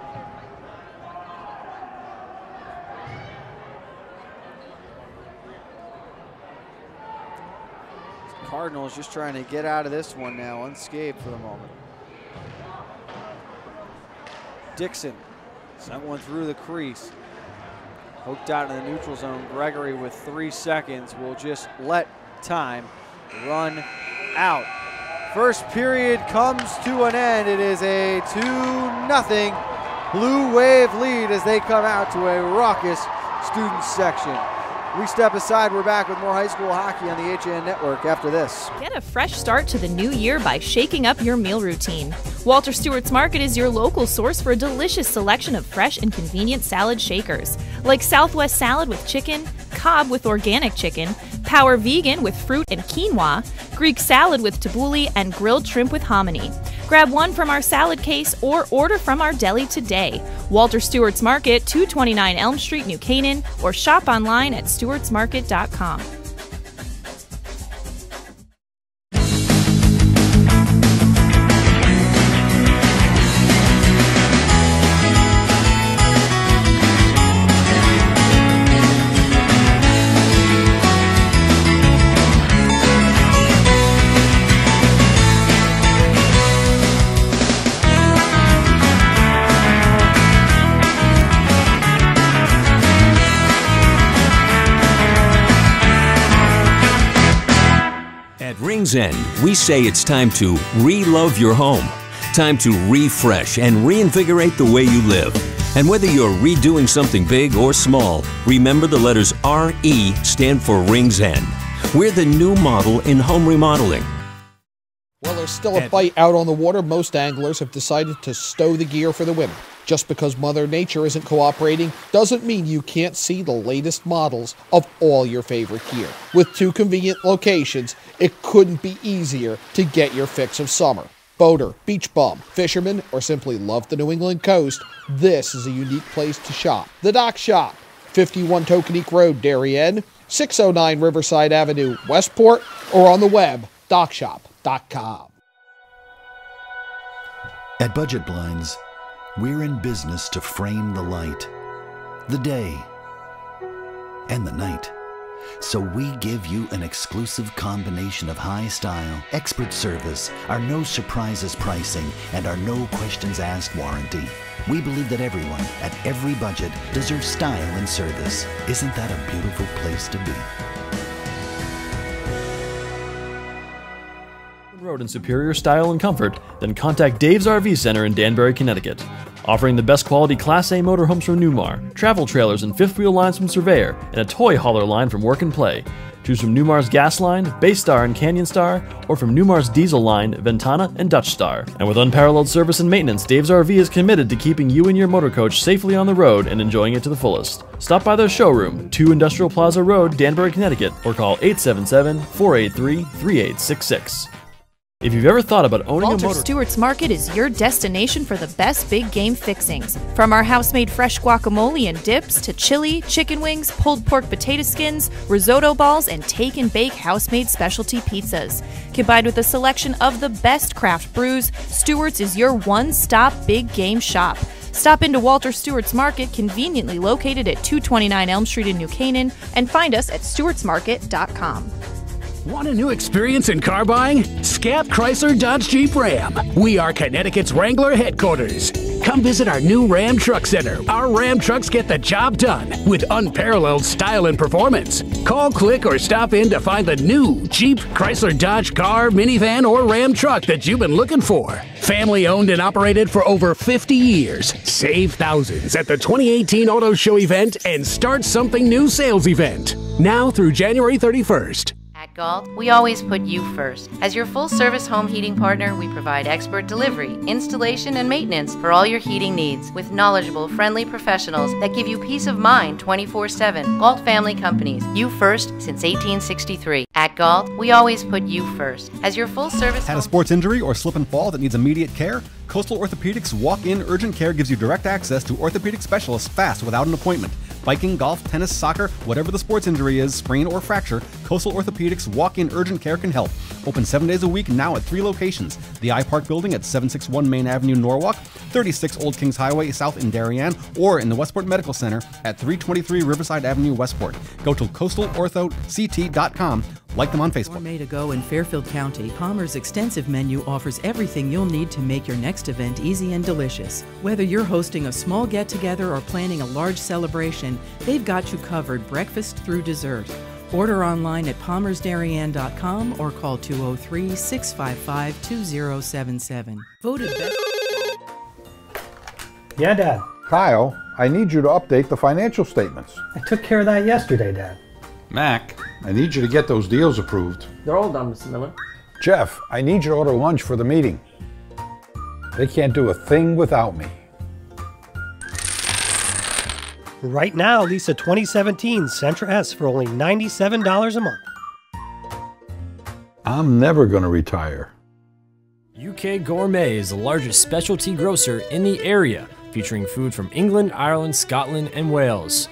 Cardinals just trying to get out of this one now, unscathed for the moment. Dixon sent one through the crease. Poked out in the neutral zone. Gregory with 3 seconds will just let time run out. First period comes to an end. It is a 2-0 Blue Wave lead as they come out to a raucous student section. We step aside. We're back with more high school hockey on the HAN Network after this.
Get a fresh start to the new year by shaking up your meal routine. Walter Stewart's Market is your local source for a delicious selection of fresh and convenient salad shakers, like Southwest salad with chicken, Cobb with organic chicken, Power Vegan with fruit and quinoa, Greek salad with tabbouleh, and grilled shrimp with hominy. Grab one from our salad case or order from our deli today. Walter Stewart's Market, 229 Elm Street, New Canaan, or shop online at stewartsmarket.com.
Rings End, we say it's time to re-love your home. Time to refresh and reinvigorate the way you live. And whether you're redoing something big or small, remember the letters RE stand for Rings End. We're the new model in home remodeling.
Well, there's still a bite out on the water. Most anglers have decided to stow the gear for the winter. Just because Mother Nature isn't cooperating doesn't mean you can't see the latest models of all your favorite gear. With 2 convenient locations, it couldn't be easier to get your fix of summer. Boater, beach bum, fisherman, or simply love the New England coast, this is a unique place to shop. The Dock Shop, 51 Tokenique Road, Darien, 609 Riverside Avenue, Westport, or on the web, dockshop.com.
At Budget Blinds, we're in business to frame the light, the day, and the night. So we give you an exclusive combination of high style, expert service, our no surprises pricing, and our no questions asked warranty. We believe that everyone, at every budget, deserves style and service. Isn't that a beautiful place to be?
Road in superior style and comfort, then contact Dave's RV Center in Danbury, Connecticut. Offering the best quality Class A motorhomes from Newmar, travel trailers and fifth wheel lines from Surveyor, and a toy hauler line from Work and Play. Choose from Newmar's Gas Line, Baystar and Canyon Star, or from Newmar's Diesel Line, Ventana and Dutch Star. And with unparalleled service and maintenance, Dave's RV is committed to keeping you and your motor coach safely on the road and enjoying it to the fullest. Stop by their showroom, 2 Industrial Plaza Road, Danbury, Connecticut, or call 877-483-3866. If you've ever thought about owning
Walter
a motor...
Stewart's Market is your destination for the best big game fixings. From our house-made fresh guacamole and dips to chili, chicken wings, pulled pork potato skins, risotto balls, and take and bake house-made specialty pizzas. Combined with a selection of the best craft brews, Stewart's is your one-stop big game shop. Stop into Walter Stewart's Market, conveniently located at 229 Elm Street in New Canaan, and find us at stewartsmarket.com.
Want a new experience in car buying? Scap Chrysler Dodge Jeep Ram. We are Connecticut's Wrangler headquarters. Come visit our new Ram Truck Center. Our Ram trucks get the job done with unparalleled style and performance. Call, click, or stop in to find the new Jeep, Chrysler Dodge car, minivan, or Ram truck that you've been looking for. Family owned and operated for over 50 years. Save thousands at the 2018 Auto Show event and Start Something New sales event. Now through January 31st.
At Galt, we always put you first. As your full-service home heating partner, we provide expert delivery, installation, and maintenance for all your heating needs with knowledgeable, friendly professionals that give you peace of mind 24/7. Galt Family Companies, you first since 1863. At Galt, we always put you first. As your full-service
Had a sports injury or slip and fall that needs immediate care? Coastal Orthopedics Walk-In Urgent Care gives you direct access to orthopedic specialists fast without an appointment. Biking, golf, tennis, soccer, whatever the sports injury is, sprain or fracture, Coastal Orthopedics walk-in urgent care can help. Open 7 days a week now at 3 locations. The iPark building at 761 Main Avenue, Norwalk, 36 Old Kings Highway South in Darien, or in the Westport Medical Center at 323 Riverside Avenue, Westport. Go to coastalorthoct.com. Like them on Facebook.
Gourmet to go in Fairfield County, Palmer's extensive menu offers everything you'll need to make your next event easy and delicious. Whether you're hosting a small get-together or planning a large celebration, they've got you covered breakfast through dessert. Order online at palmersdarien.com or call 203-655-2077. Voted best.
Yeah, Dad.
Kyle, I need you to update the financial statements.
I took care of that yesterday, Dad.
Mac, I need you to get those deals approved.
They're all done, Mr. Miller.
Jeff, I need you to order lunch for the meeting. They can't do a thing without me.
Right now, lease a 2017 Sentra S for only $97 a month.
I'm never going to retire.
UK Gourmet is the largest specialty grocer in the area, featuring food from England, Ireland, Scotland, and Wales.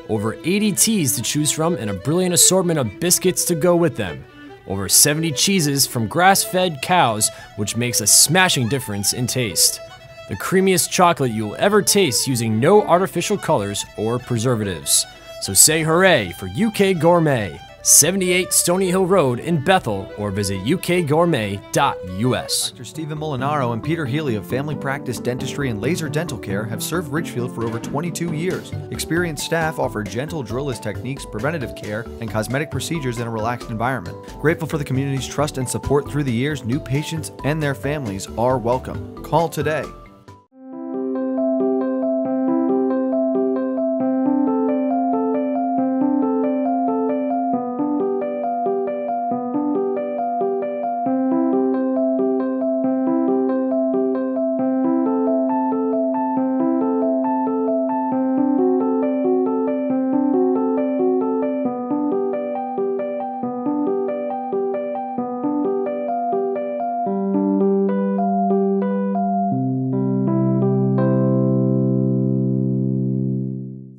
Over 80 teas to choose from and a brilliant assortment of biscuits to go with them. Over 70 cheeses from grass-fed cows, which makes a smashing difference in taste. The creamiest chocolate you'll ever taste using no artificial colors or preservatives. So say hooray for UK Gourmet, 78 Stony Hill Road in Bethel, or visit ukgourmet.us.
Dr. Stephen Molinaro and Peter Healy of Family Practice Dentistry and Laser Dental Care have served Ridgefield for over 22 years. Experienced staff offer gentle drillless techniques, preventative care, and cosmetic procedures in a relaxed environment. Grateful for the community's trust and support through the years, new patients and their families are welcome. Call today.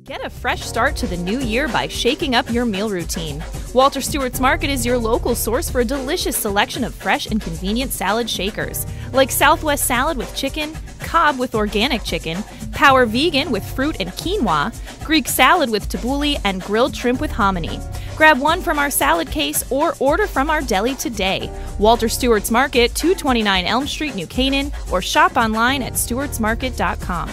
Get a fresh start to the new year by shaking up your meal routine. Walter Stewart's Market is your local source for a delicious selection of fresh and convenient salad shakers, like Southwest salad with chicken, Cobb with organic chicken, Power Vegan with fruit and quinoa, Greek salad with tabbouleh, and grilled shrimp with hominy. Grab one from our salad case or order from our deli today. Walter Stewart's Market, 229 Elm Street, New Canaan, or shop online at stewartsmarket.com.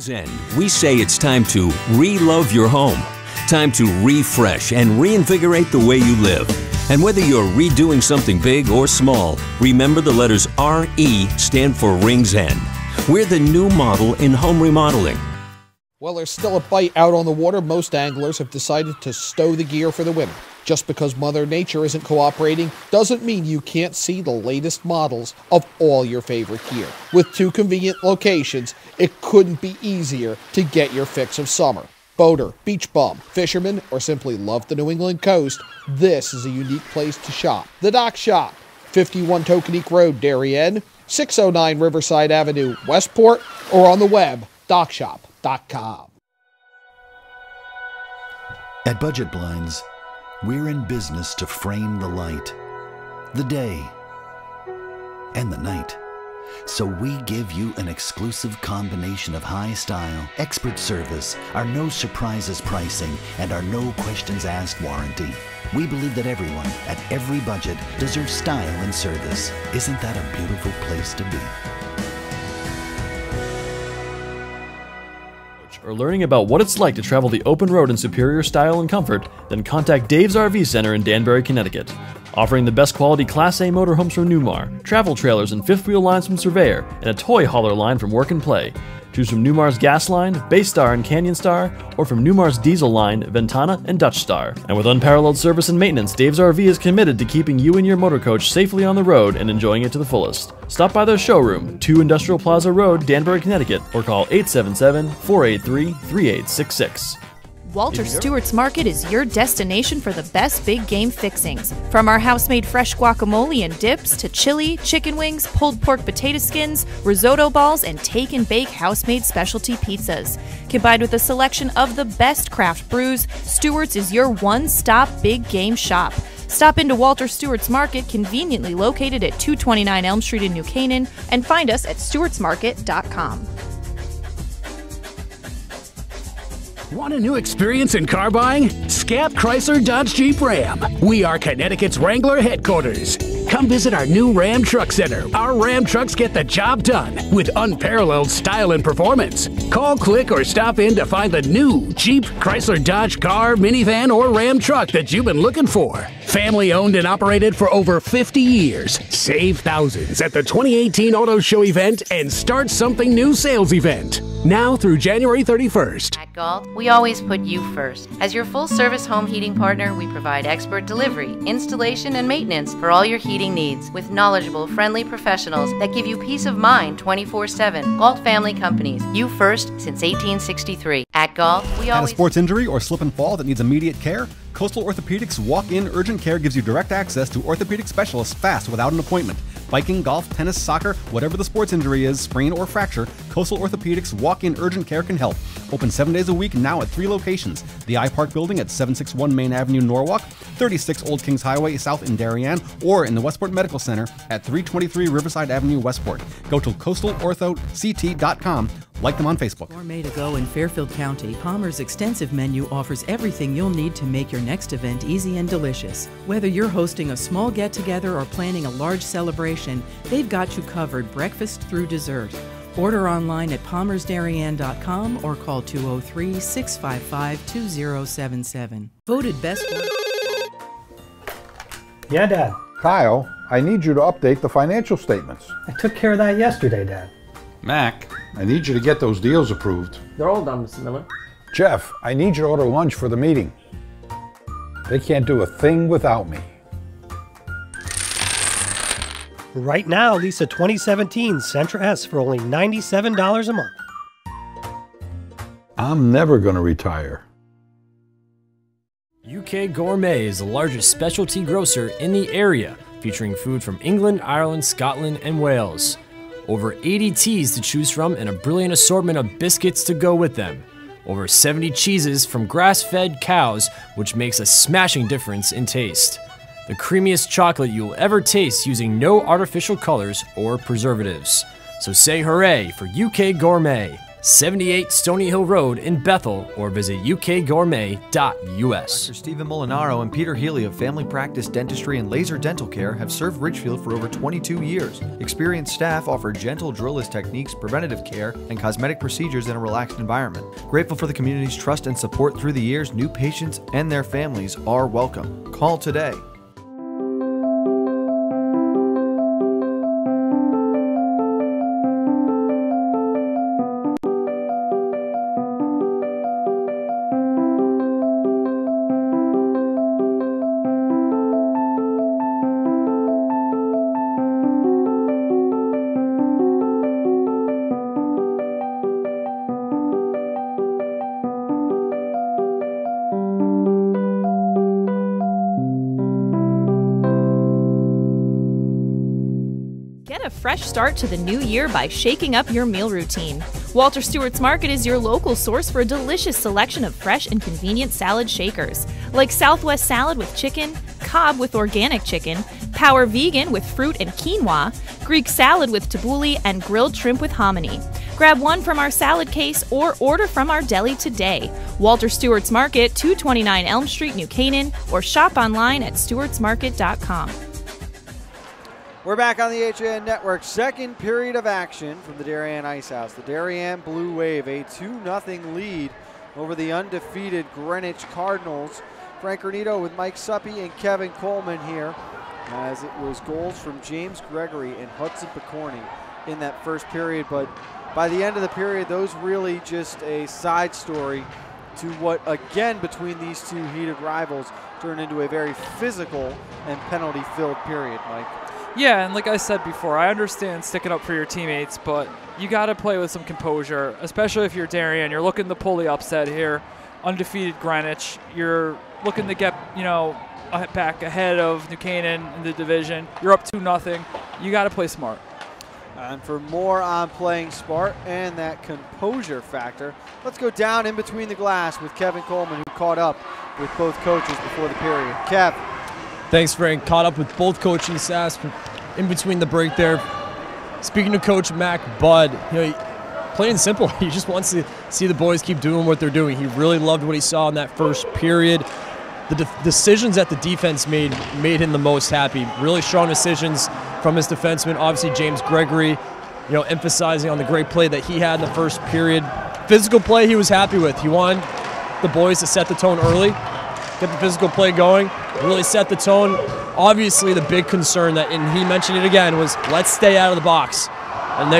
End, we say it's time to re-love your home. Time to refresh and reinvigorate the way you live. And whether you're redoing something big or small, remember the letters RE stand for Rings End. We're the new model in home remodeling.
While there's still a bite out on the water, most anglers have decided to stow the gear for the winter. Just because Mother Nature isn't cooperating doesn't mean you can't see the latest models of all your favorite gear. With 2 convenient locations, it couldn't be easier to get your fix of summer. Boater, beach bum, fisherman, or simply love the New England coast, this is a unique place to shop. The Dock Shop, 51 Tokenique Road, Darien, 609 Riverside Avenue, Westport, or on the web, dockshop.com.
At Budget Blinds, we're in business to frame the light, the day, and the night. So we give you an exclusive combination of high style, expert service, our no surprises pricing, and our no questions asked warranty. We believe that everyone, at every budget, deserves style and service. Isn't that a beautiful place to be?
Or learning about what it's like to travel the open road in superior style and comfort, then contact Dave's RV Center in Danbury, Connecticut. Offering the best quality Class A motorhomes from Newmar, travel trailers and fifth wheel lines from Surveyor, and a toy hauler line from Work and Play. Choose from Newmar's Gas Line, Base Star and Canyon Star, or from Newmar's Diesel Line, Ventana and Dutch Star. And with unparalleled service and maintenance, Dave's RV is committed to keeping you and your motor coach safely on the road and enjoying it to the fullest. Stop by their showroom, 2 Industrial Plaza Road, Danbury, Connecticut, or call 877-483-3866.
Walter Stewart's Market is your destination for the best big game fixings. From our house-made fresh guacamole and dips to chili, chicken wings, pulled pork potato skins, risotto balls, and take and bake house-made specialty pizzas. Combined with a selection of the best craft brews, Stewart's is your one-stop big game shop. Stop into Walter Stewart's Market, conveniently located at 229 Elm Street in New Canaan, and find us at stewartsmarket.com.
Want a new experience in car buying? Scap Chrysler Dodge Jeep Ram. We are Connecticut's Wrangler headquarters. Come visit our new Ram Truck Center. Our Ram trucks get the job done with unparalleled style and performance. Call, click, or stop in to find the new Jeep, Chrysler, Dodge car, minivan, or Ram truck that you've been looking for. Family owned and operated for over 50 years. Save thousands at the 2018 Auto Show event and Start Something New sales event. Now through January 31st.
At Galt, we always put you first. As your full-service home heating partner, we provide expert delivery, installation, and maintenance for all your heating needs with knowledgeable, friendly professionals that give you peace of mind 24/7. Galt Family Companies, you first since 1863. At Galt, we
Had
always...
a sports injury or slip and fall that needs immediate care? Coastal Orthopedics Walk-In Urgent Care gives you direct access to orthopedic specialists fast without an appointment. Biking, golf, tennis, soccer, whatever the sports injury is, sprain or fracture, Coastal Orthopedics Walk-In Urgent Care can help. Open 7 days a week now at 3 locations. The iPark Building at 761 Main Avenue, Norwalk, 36 Old Kings Highway South in Darien, or in the Westport Medical Center at 323 Riverside Avenue, Westport. Go to coastalorthoct.com. Like them on Facebook.
Gourmet to go in Fairfield County, Palmer's extensive menu offers everything you'll need to make your next event easy and delicious. Whether you're hosting a small get-together or planning a large celebration, they've got you covered breakfast through dessert. Order online at palmersdarien.com or call 203-655-2077. Voted best.
Yeah, Dad.
Kyle, I need you to update the financial statements.
I took care of that yesterday, Dad.
Mac, I need you to get those deals approved.
They're all done, Mr. Miller.
Jeff, I need you to order lunch for the meeting. They can't do a thing without me.
Right now, lease a 2017 Sentra S for only $97 a month.
I'm never going to retire.
UK Gourmet is the largest specialty grocer in the area, featuring food from England, Ireland, Scotland, and Wales. Over 80 teas to choose from and a brilliant assortment of biscuits to go with them. Over 70 cheeses from grass-fed cows, which makes a smashing difference in taste. The creamiest chocolate you'll ever taste using no artificial colors or preservatives. So say hooray for UK Gourmet, 78 Stony Hill Road in Bethel, or visit ukgourmet.us.
Dr. Stephen Molinaro and Peter Healy of Family Practice Dentistry and Laser Dental Care have served Ridgefield for over 22 years. Experienced staff offer gentle drillless techniques, preventative care, and cosmetic procedures in a relaxed environment. Grateful for the community's trust and support through the years, new patients and their families are welcome. Call today.
Get a fresh start to the new year by shaking up your meal routine. Walter Stewart's Market is your local source for a delicious selection of fresh and convenient salad shakers, like Southwest salad with chicken, Cobb with organic chicken, Power Vegan with fruit and quinoa, Greek salad with tabbouleh, and grilled shrimp with hominy. Grab one from our salad case or order from our deli today. Walter Stewart's Market, 229 Elm Street, New Canaan, or shop online at stewartsmarket.com.
We're back on the HAN Network. Second period of action from the Darien Ice House. The Darien Blue Wave, a 2-0 lead over the undefeated Greenwich Cardinals. Frank Granito with Mike Suppy and Kevin Coleman here, as it was goals from James Gregory and Hudson Picorni in that first period. But by the end of the period, those really just a side story to what, again, between these two heated rivals, turned into a very physical and penalty-filled period, Mike.
Yeah, and like I said before, I understand sticking up for your teammates, but you got to play with some composure, especially if you're Darien. You're looking to pull the upset here. Undefeated Greenwich. You're looking to get, back ahead of New Canaan in the division. You're up 2-0. You got to play smart.
And for more on playing smart and that composure factor, let's go down in between the glass with Kevin Coleman, who caught up with both coaches before the period. Kev.
Thanks, Frank. Caught up with both coaching staffs in between the break there. Speaking to Coach Mac Budd, plain and simple, he just wants to see the boys keep doing what they're doing. He really loved what he saw in that first period. The decisions that the defense made him the most happy. Really strong decisions from his defenseman. Obviously, James Gregory, emphasizing on the great play that he had in the first period. Physical play he was happy with. He wanted the boys to set the tone early, get the physical play going, really set the tone. Obviously, the big concern and he mentioned it again, was let's stay out of the box. And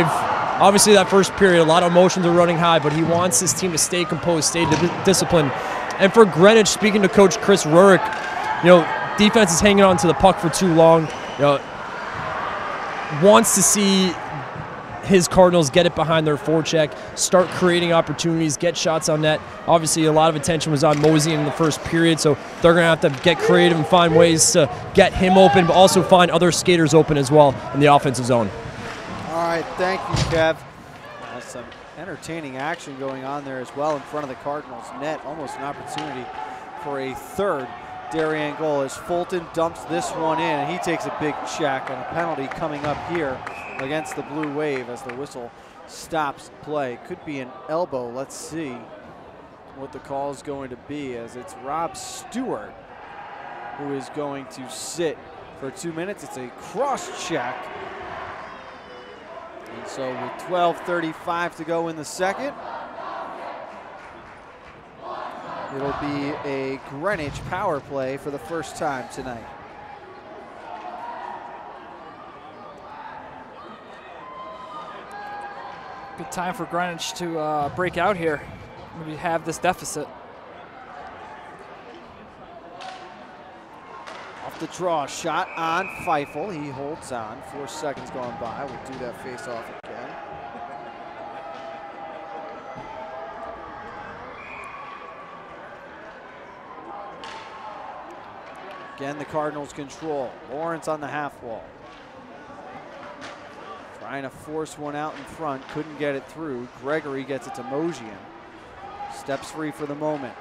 obviously that first period, a lot of emotions are running high, but he wants his team to stay composed, stay disciplined. And for Greenwich, speaking to Coach Chris Rurick, defense is hanging on to the puck for too long. Wants to see his Cardinals get it behind their forecheck, start creating opportunities, get shots on net. Obviously, a lot of attention was on Mosey in the first period, so they're going to have to get creative and find ways to get him open, but also find other skaters open as well in the offensive zone.
All right, thank you, Kev. Some entertaining action going on there as well in front of the Cardinals net. Almost an opportunity for a third Darien goal as Fulton dumps this one in, and he takes a big check on a penalty coming up here against the Blue Wave as the whistle stops play. Could be an elbow. Let's see what the call is going to be, as it's Rob Stewart who is going to sit for 2 minutes. It's a cross check. And so with 12:35 to go in the second, it'll be a Greenwich power play for the first time tonight.
Good time for Greenwich to break out here. Maybe have this deficit.
Off the draw, shot on Feifel. He holds on. 4 seconds gone by. We'll do that face-off again. Again, the Cardinals control. Lawrence on the half wall. Trying to force one out in front. Couldn't get it through. Gregory gets it to Mosian. Steps free for the moment.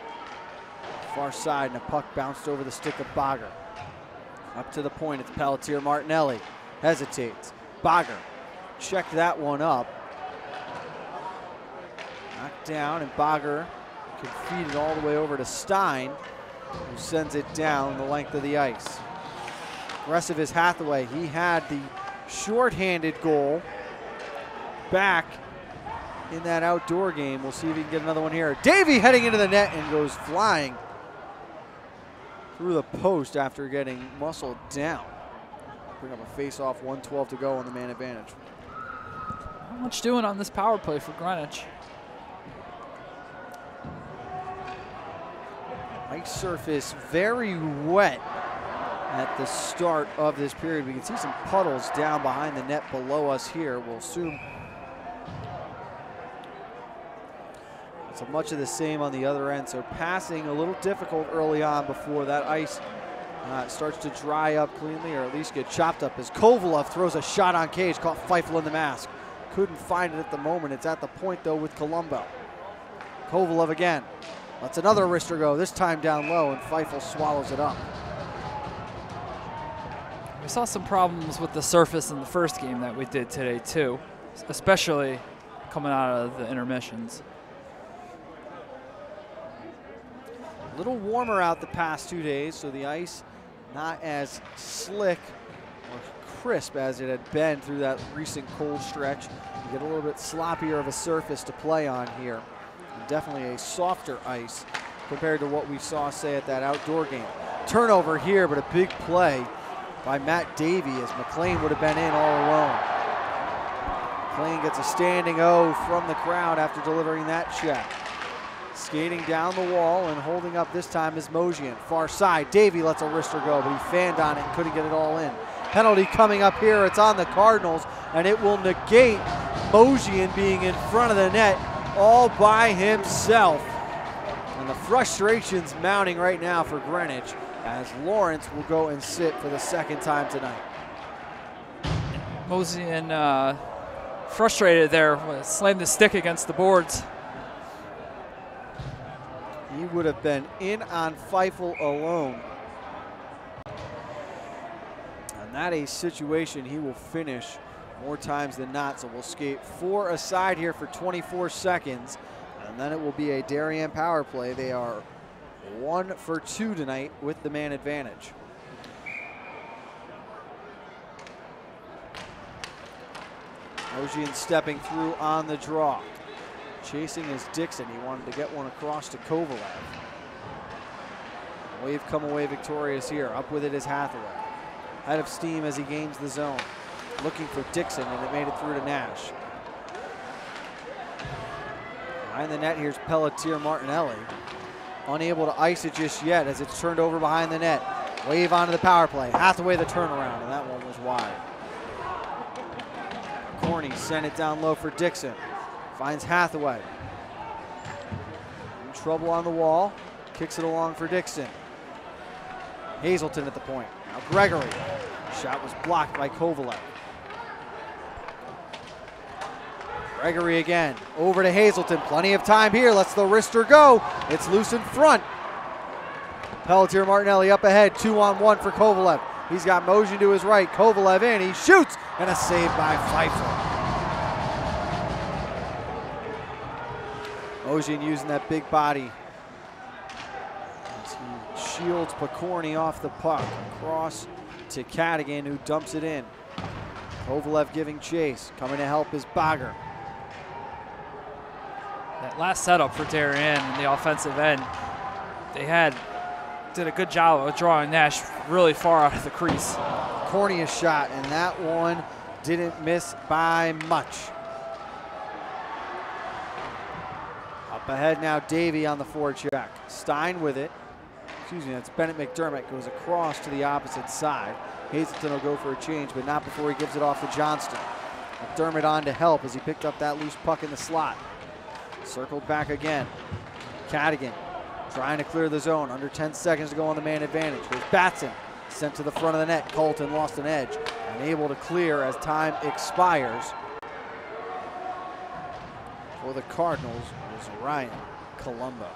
Far side, and a puck bounced over the stick of Bogger. Up to the point, it's Pelletier Martinelli. Hesitates. Bogger checked that one up. Knocked down, and Bogger can feed it all the way over to Stein, who sends it down the length of the ice. Aggressive is Hathaway. He had the shorthanded goal back in that outdoor game. We'll see if he can get another one here. Davey heading into the net and goes flying through the post after getting muscled down. Bring up a face-off, 1:12 to go on the man advantage.
Not much doing on this power play for Greenwich.
Ice surface very wet at the start of this period. We can see some puddles down behind the net below us here. We'll assume so much of the same on the other end. So passing a little difficult early on before that ice starts to dry up cleanly, or at least get chopped up, as Kovalov throws a shot on cage, caught Feifel in the mask. Couldn't find it at the moment. It's at the point though with Colombo. Kovalov again. Lets another wrister go, this time down low, and Feifel swallows it up.
We saw some problems with the surface in the first game that we did today too, especially coming out of the intermissions.
A little warmer out the past 2 days, so the ice not as slick or crisp as it had been through that recent cold stretch. You get a little bit sloppier of a surface to play on here. And definitely a softer ice compared to what we saw, say, at that outdoor game. Turnover here, but a big play by Matt Davey, as McLean would have been in all alone. McLean gets a standing O from the crowd after delivering that check. Skating down the wall and holding up this time is Mojian. Far side, Davey lets a wrister go, but he fanned on it and couldn't get it all in. Penalty coming up here, it's on the Cardinals, and it will negate Mojian being in front of the net all by himself. And the frustration's mounting right now for Greenwich as Lawrence will go and sit for the second time tonight.
Mojian frustrated there, slammed the stick against the boards.
He would have been in on Feifel alone. And that a situation he will finish more times than not. So we'll skate 4 aside here for 24 seconds. And then it will be a Darien power play. They are 1 for 2 tonight with the man advantage. Mojian stepping through on the draw. Chasing is Dixon. He wanted to get one across to Kovalev. Wave come away victorious here. Up with it is Hathaway. Head of steam as he gains the zone. Looking for Dixon, and it made it through to Nash. Behind the net, here's Pelletier Martinelli. Unable to ice it just yet as it's turned over behind the net. Wave onto the power play. Hathaway the turnaround, and that one was wide. Corney sent it down low for Dixon. Finds Hathaway. In trouble on the wall. Kicks it along for Dixon. Hazelton at the point. Now Gregory. Shot was blocked by Kovalev. Gregory again. Over to Hazelton. Plenty of time here. Lets the wrister go. It's loose in front. Pelletier Martinelli up ahead. 2-on-1 for Kovalev. He's got Mojian to his right. Kovalev in. He shoots. And a save by Feifel. Mojian using that big body as he shields Pokorny off the puck. Across to Cadigan, who dumps it in. Kovalev giving chase. Coming to help is Bagger.
That last setup for Darien in the offensive end, they did a good job of drawing Nash really far out of the crease.
Cornea shot, and that one didn't miss by much. Up ahead now, Davey on the forecheck. Stein with it. Excuse me, that's Bennett McDermott. Goes across to the opposite side. Hazelton will go for a change, but not before he gives it off to Johnston. McDermott on to help as he picked up that loose puck in the slot. Circled back again. Cadigan trying to clear the zone. Under 10 seconds to go on the man advantage. There's Batson sent to the front of the net. Colton lost an edge. Unable to clear as time expires. For the Cardinals is Ryan Colombo.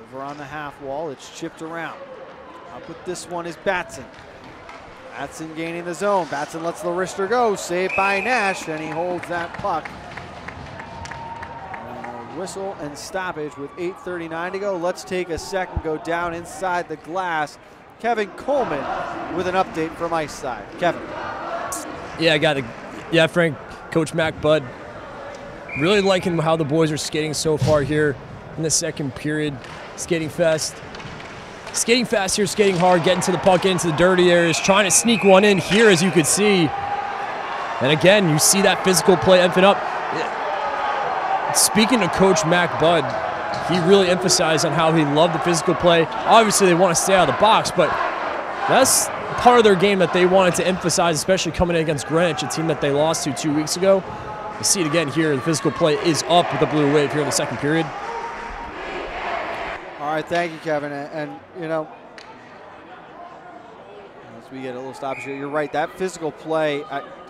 Over on the half wall, it's chipped around. Up with this one is Batson. Batson gaining the zone. Batson lets the wrister go. Saved by Nash, and he holds that puck. Whistle and stoppage with 8:39 to go. Let's take a second, go down inside the glass. Kevin Coleman with an update from ice side. Kevin.
Yeah, Frank, Coach Mac Budd, really liking how the boys are skating so far here in the second period. Skating fast here, skating hard, getting to the puck, into the dirty areas, trying to sneak one in here, as you could see. And again, you see that physical play emping up. Speaking to Coach Mac Budd, he really emphasized on how he loved the physical play. Obviously, they want to stay out of the box, but that's part of their game that they wanted to emphasize, especially coming in against Greenwich, a team that they lost to 2 weeks ago. You see it again here. The physical play is up with the Blue Wave here in the second period.
All right, thank you, Kevin. And you know, as we get a little stoppage here, you're right. That physical play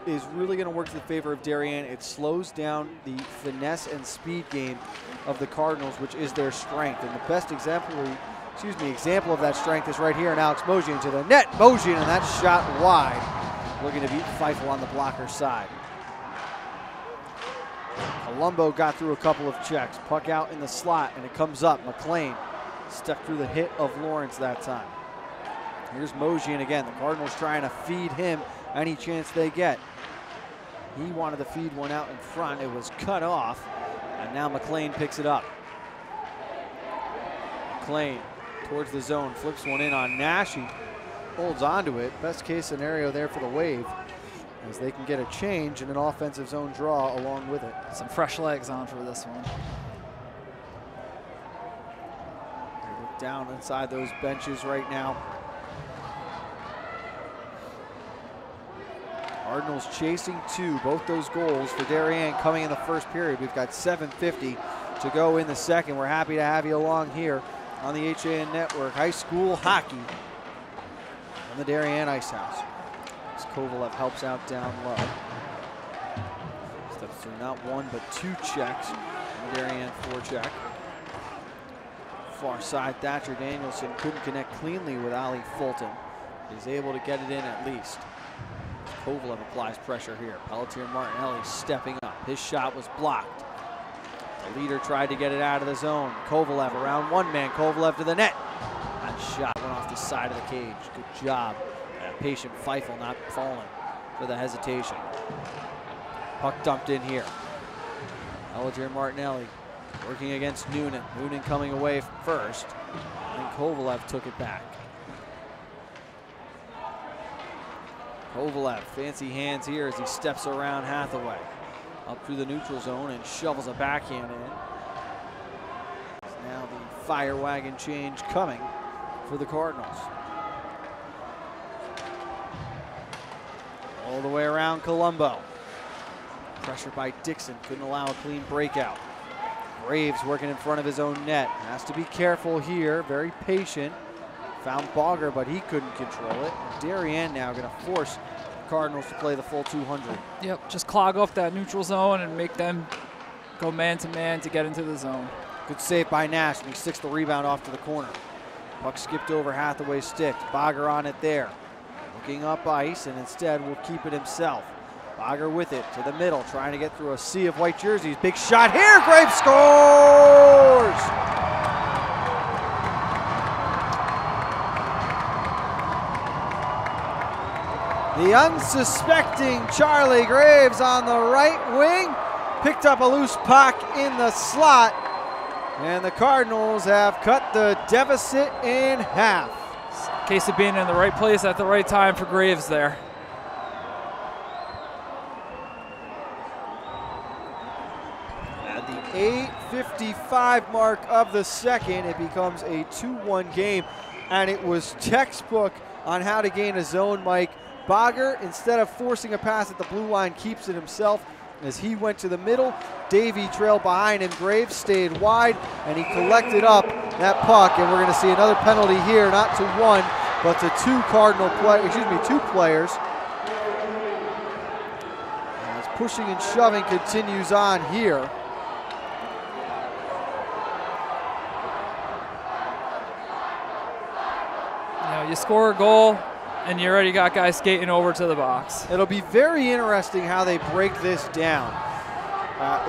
is really going to work to the favor of Darien. It slows down the finesse and speed game of the Cardinals, which is their strength. And the best example of that strength is right here in Alex Mojian to the net. Mojian, and that shot wide. Looking to beat Feifel on the blocker side. Colombo got through a couple of checks. Puck out in the slot, and it comes up. McLean stuck through the hit of Lawrence that time. Here's Mojian again. The Cardinals trying to feed him any chance they get. He wanted to feed one out in front. It was cut off, and now McLean picks it up. McLean towards the zone, flips one in on Nash. He holds on to it. Best case scenario there for the Wave, as they can get a change and an offensive zone draw along with it.
Some fresh legs on for this one.
They look down inside those benches right now. Cardinals chasing two, both those goals for Darien coming in the first period. We've got 7:50 to go in the second. We're happy to have you along here on the HAN Network. High school hockey on the Darien Ice House. As Kovalev helps out down low. Steps through not one but two checks. Darien forecheck. Far side, Thatcher Danielson couldn't connect cleanly with Ali Fulton. He's able to get it in at least. Kovalev applies pressure here. Pelletier Martinelli stepping up. His shot was blocked. The leader tried to get it out of the zone. Kovalev around one man. Kovalev to the net. That shot went off the side of the cage. Good job. Patient Feifel not falling for the hesitation. Puck dumped in here. Pelletier Martinelli working against Noonan. Noonan coming away first. And Kovalev took it back. Kovalev, fancy hands here as he steps around Hathaway. Up through the neutral zone and shovels a backhand in. Now the fire wagon change coming for the Cardinals. All the way around Colombo. Pressure by Dixon, couldn't allow a clean breakout. Graves working in front of his own net. Has to be careful here, very patient. Found Bogger, but he couldn't control it. Darien now going to force the Cardinals to play the full 200.
Yep, just clog off that neutral zone and make them go man-to-man to get into the zone.
Good save by Nash, and he sticks the rebound off to the corner. Puck skipped over Hathaway's stick. Bogger on it there. Looking up ice, and instead will keep it himself. Bogger with it to the middle, trying to get through a sea of white jerseys. Big shot here, Graves scores! The unsuspecting Charlie Graves on the right wing picked up a loose puck in the slot, and the Cardinals have cut the deficit in half.
Case of being in the right place at the right time for Graves there.
At the 8:55 mark of the second, it becomes a 2-1 game, and it was textbook on how to gain a zone, Mike. Bogger, instead of forcing a pass at the blue line, keeps it himself as he went to the middle. Davey trailed behind him. Graves stayed wide, and he collected up that puck. And we're going to see another penalty here, not to one, but to two players. As pushing and shoving continues on here.
Now you score a goal, and you already got guys skating over to the box.
It'll be very interesting how they break this down.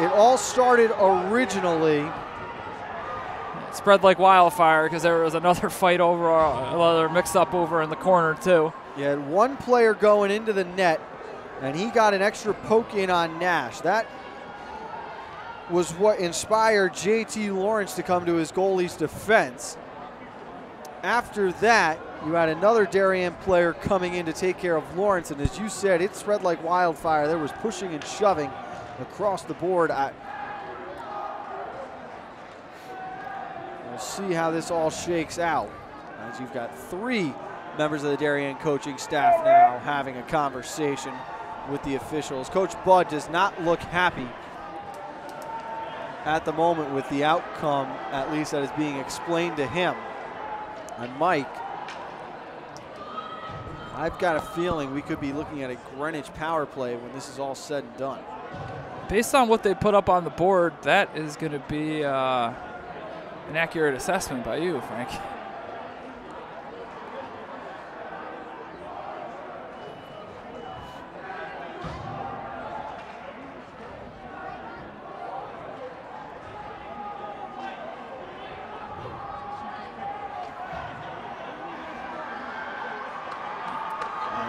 It all started originally.
It spread like wildfire because there was another fight over, another mix-up over in the corner too.
You had one player going into the net, and he got an extra poke in on Nash. That was what inspired JT Lawrence to come to his goalie's defense. After that, you had another Darien player coming in to take care of Lawrence, and as you said, it spread like wildfire. There was pushing and shoving across the board. We'll see how this all shakes out, as you've got three members of the Darien coaching staff now having a conversation with the officials. Coach Budd does not look happy at the moment with the outcome, at least that is being explained to him. And Mike, I've got a feeling we could be looking at a Greenwich power play when this is all said and done.
Based on what they put up on the board, that is going to be an accurate assessment by you, Frank.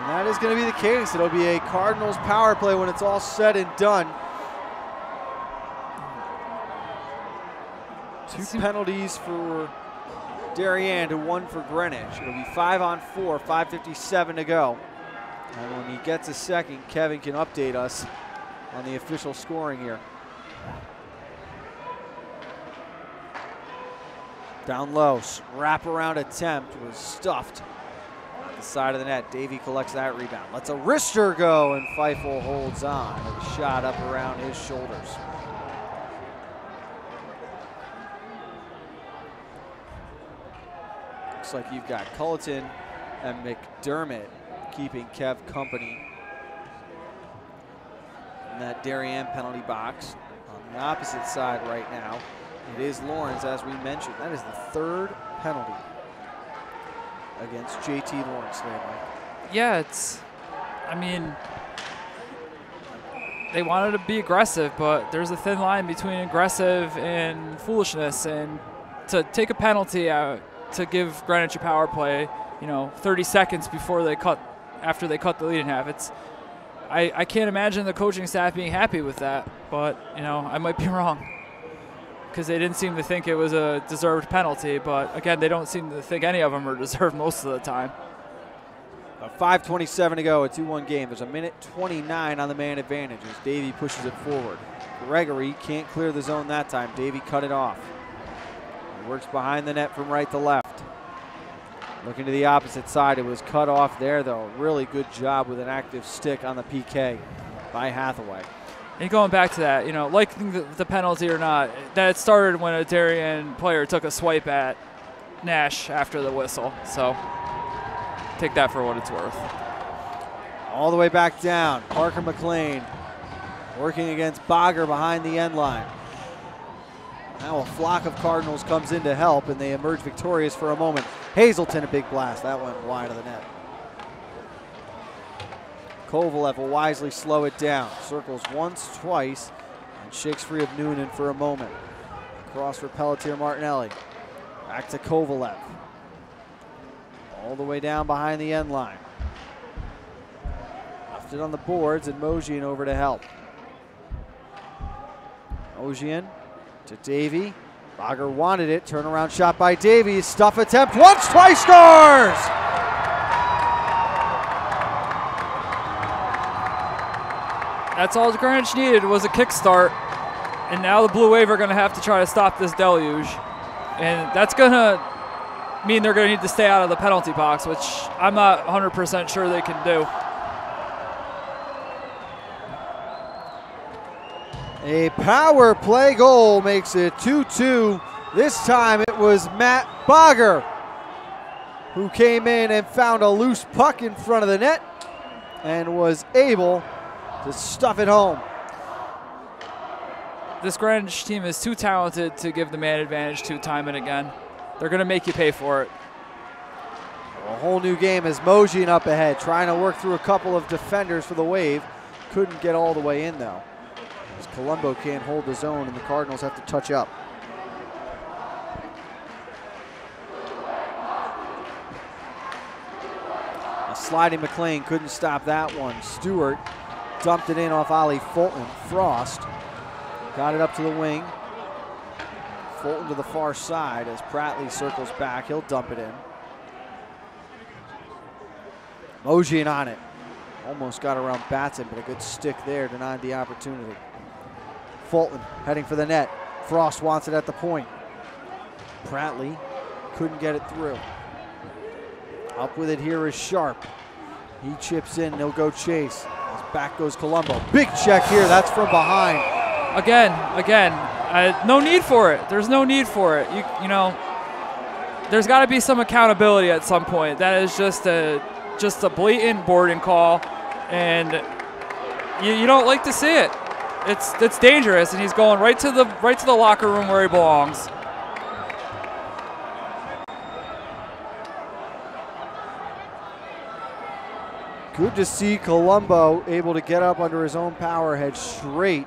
That is going to be the case. It'll be a Cardinals power play when it's all said and done. Two penalties for Darien to 1 for Greenwich. It'll be 5-on-4, 5:57 to go. And when he gets a second, Kevin can update us on the official scoring here. Down low, wrap-around attempt was stuffed at the side of the net. Davey collects that rebound. Lets a wrister go, and Feifel holds on with a shot up around his shoulders. Looks like you've got Culleton and McDermott keeping Kev company in that Darien penalty box. On the opposite side right now, it is Lawrence, as we mentioned. That is the 3rd penalty against JT Lawrence today, Mike.
Yeah, I mean, they wanted to be aggressive, but there's a thin line between aggressive and foolishness. And to take a penalty out to give Greenwich a power play, 30 seconds after they cut the lead in half, I can't imagine the coaching staff being happy with that. But I might be wrong, because they didn't seem to think it was a deserved penalty. But again, they don't seem to think any of them are deserved most of the time.
5:27 to go, a 2-1 game. There's a minute 29 on the man advantage as Davey pushes it forward. Gregory can't clear the zone that time. Davey cut it off. He works behind the net from right to left. Looking to the opposite side. It was cut off there, though. Really good job with an active stick on the PK by Hathaway.
And going back to that, liking the penalty or not, that started when a Darien player took a swipe at Nash after the whistle. So take that for what it's worth.
All the way back down. Parker McLean working against Bogger behind the end line. Now a flock of Cardinals comes in to help, and they emerge victorious for a moment. Hazelton, a big blast. That went wide of the net. Kovalev will wisely slow it down. Circles once, twice, and shakes free of Noonan for a moment. Cross for Pelletier Martinelli. Back to Kovalev. All the way down behind the end line. Left it on the boards, and Mojian over to help. Mojian to Davey. Bogger wanted it. Turnaround shot by Davey. Stuff attempt. Once, twice, scores!
That's all Greenwich needed was a kickstart. And now the Blue Wave are going to have to try to stop this deluge. And that's going to mean they're going to need to stay out of the penalty box, which I'm not 100% sure they can do.
A power play goal makes it 2-2. This time it was Matt Bogger who came in and found a loose puck in front of the net and was able to stuff it home.
This Greenwich team is too talented to give the man advantage to time and again. They're going to make you pay for it.
A whole new game as Mojian up ahead, trying to work through a couple of defenders for the Wave. Couldn't get all the way in, though, as Colombo can't hold the zone and the Cardinals have to touch up. A sliding McLean couldn't stop that one. Stewart dumped it in off Ollie Fulton. Frost got it up to the wing. Fulton to the far side as Prattley circles back. He'll dump it in. Mojian on it. Almost got around Batson, but a good stick there denied the opportunity. Fulton heading for the net. Frost wants it at the point. Prattley couldn't get it through. Up with it here is Sharp. He chips in, he'll go chase. As back goes Colombo. Big check here, that's from behind.
Again, no need for it. There's no need for it. You know, there's got to be some accountability at some point. That is just a blatant boarding call, and you don't like to see it. It's dangerous, and he's going right to the locker room where he belongs.
Good to see Colombo able to get up under his own power, head straight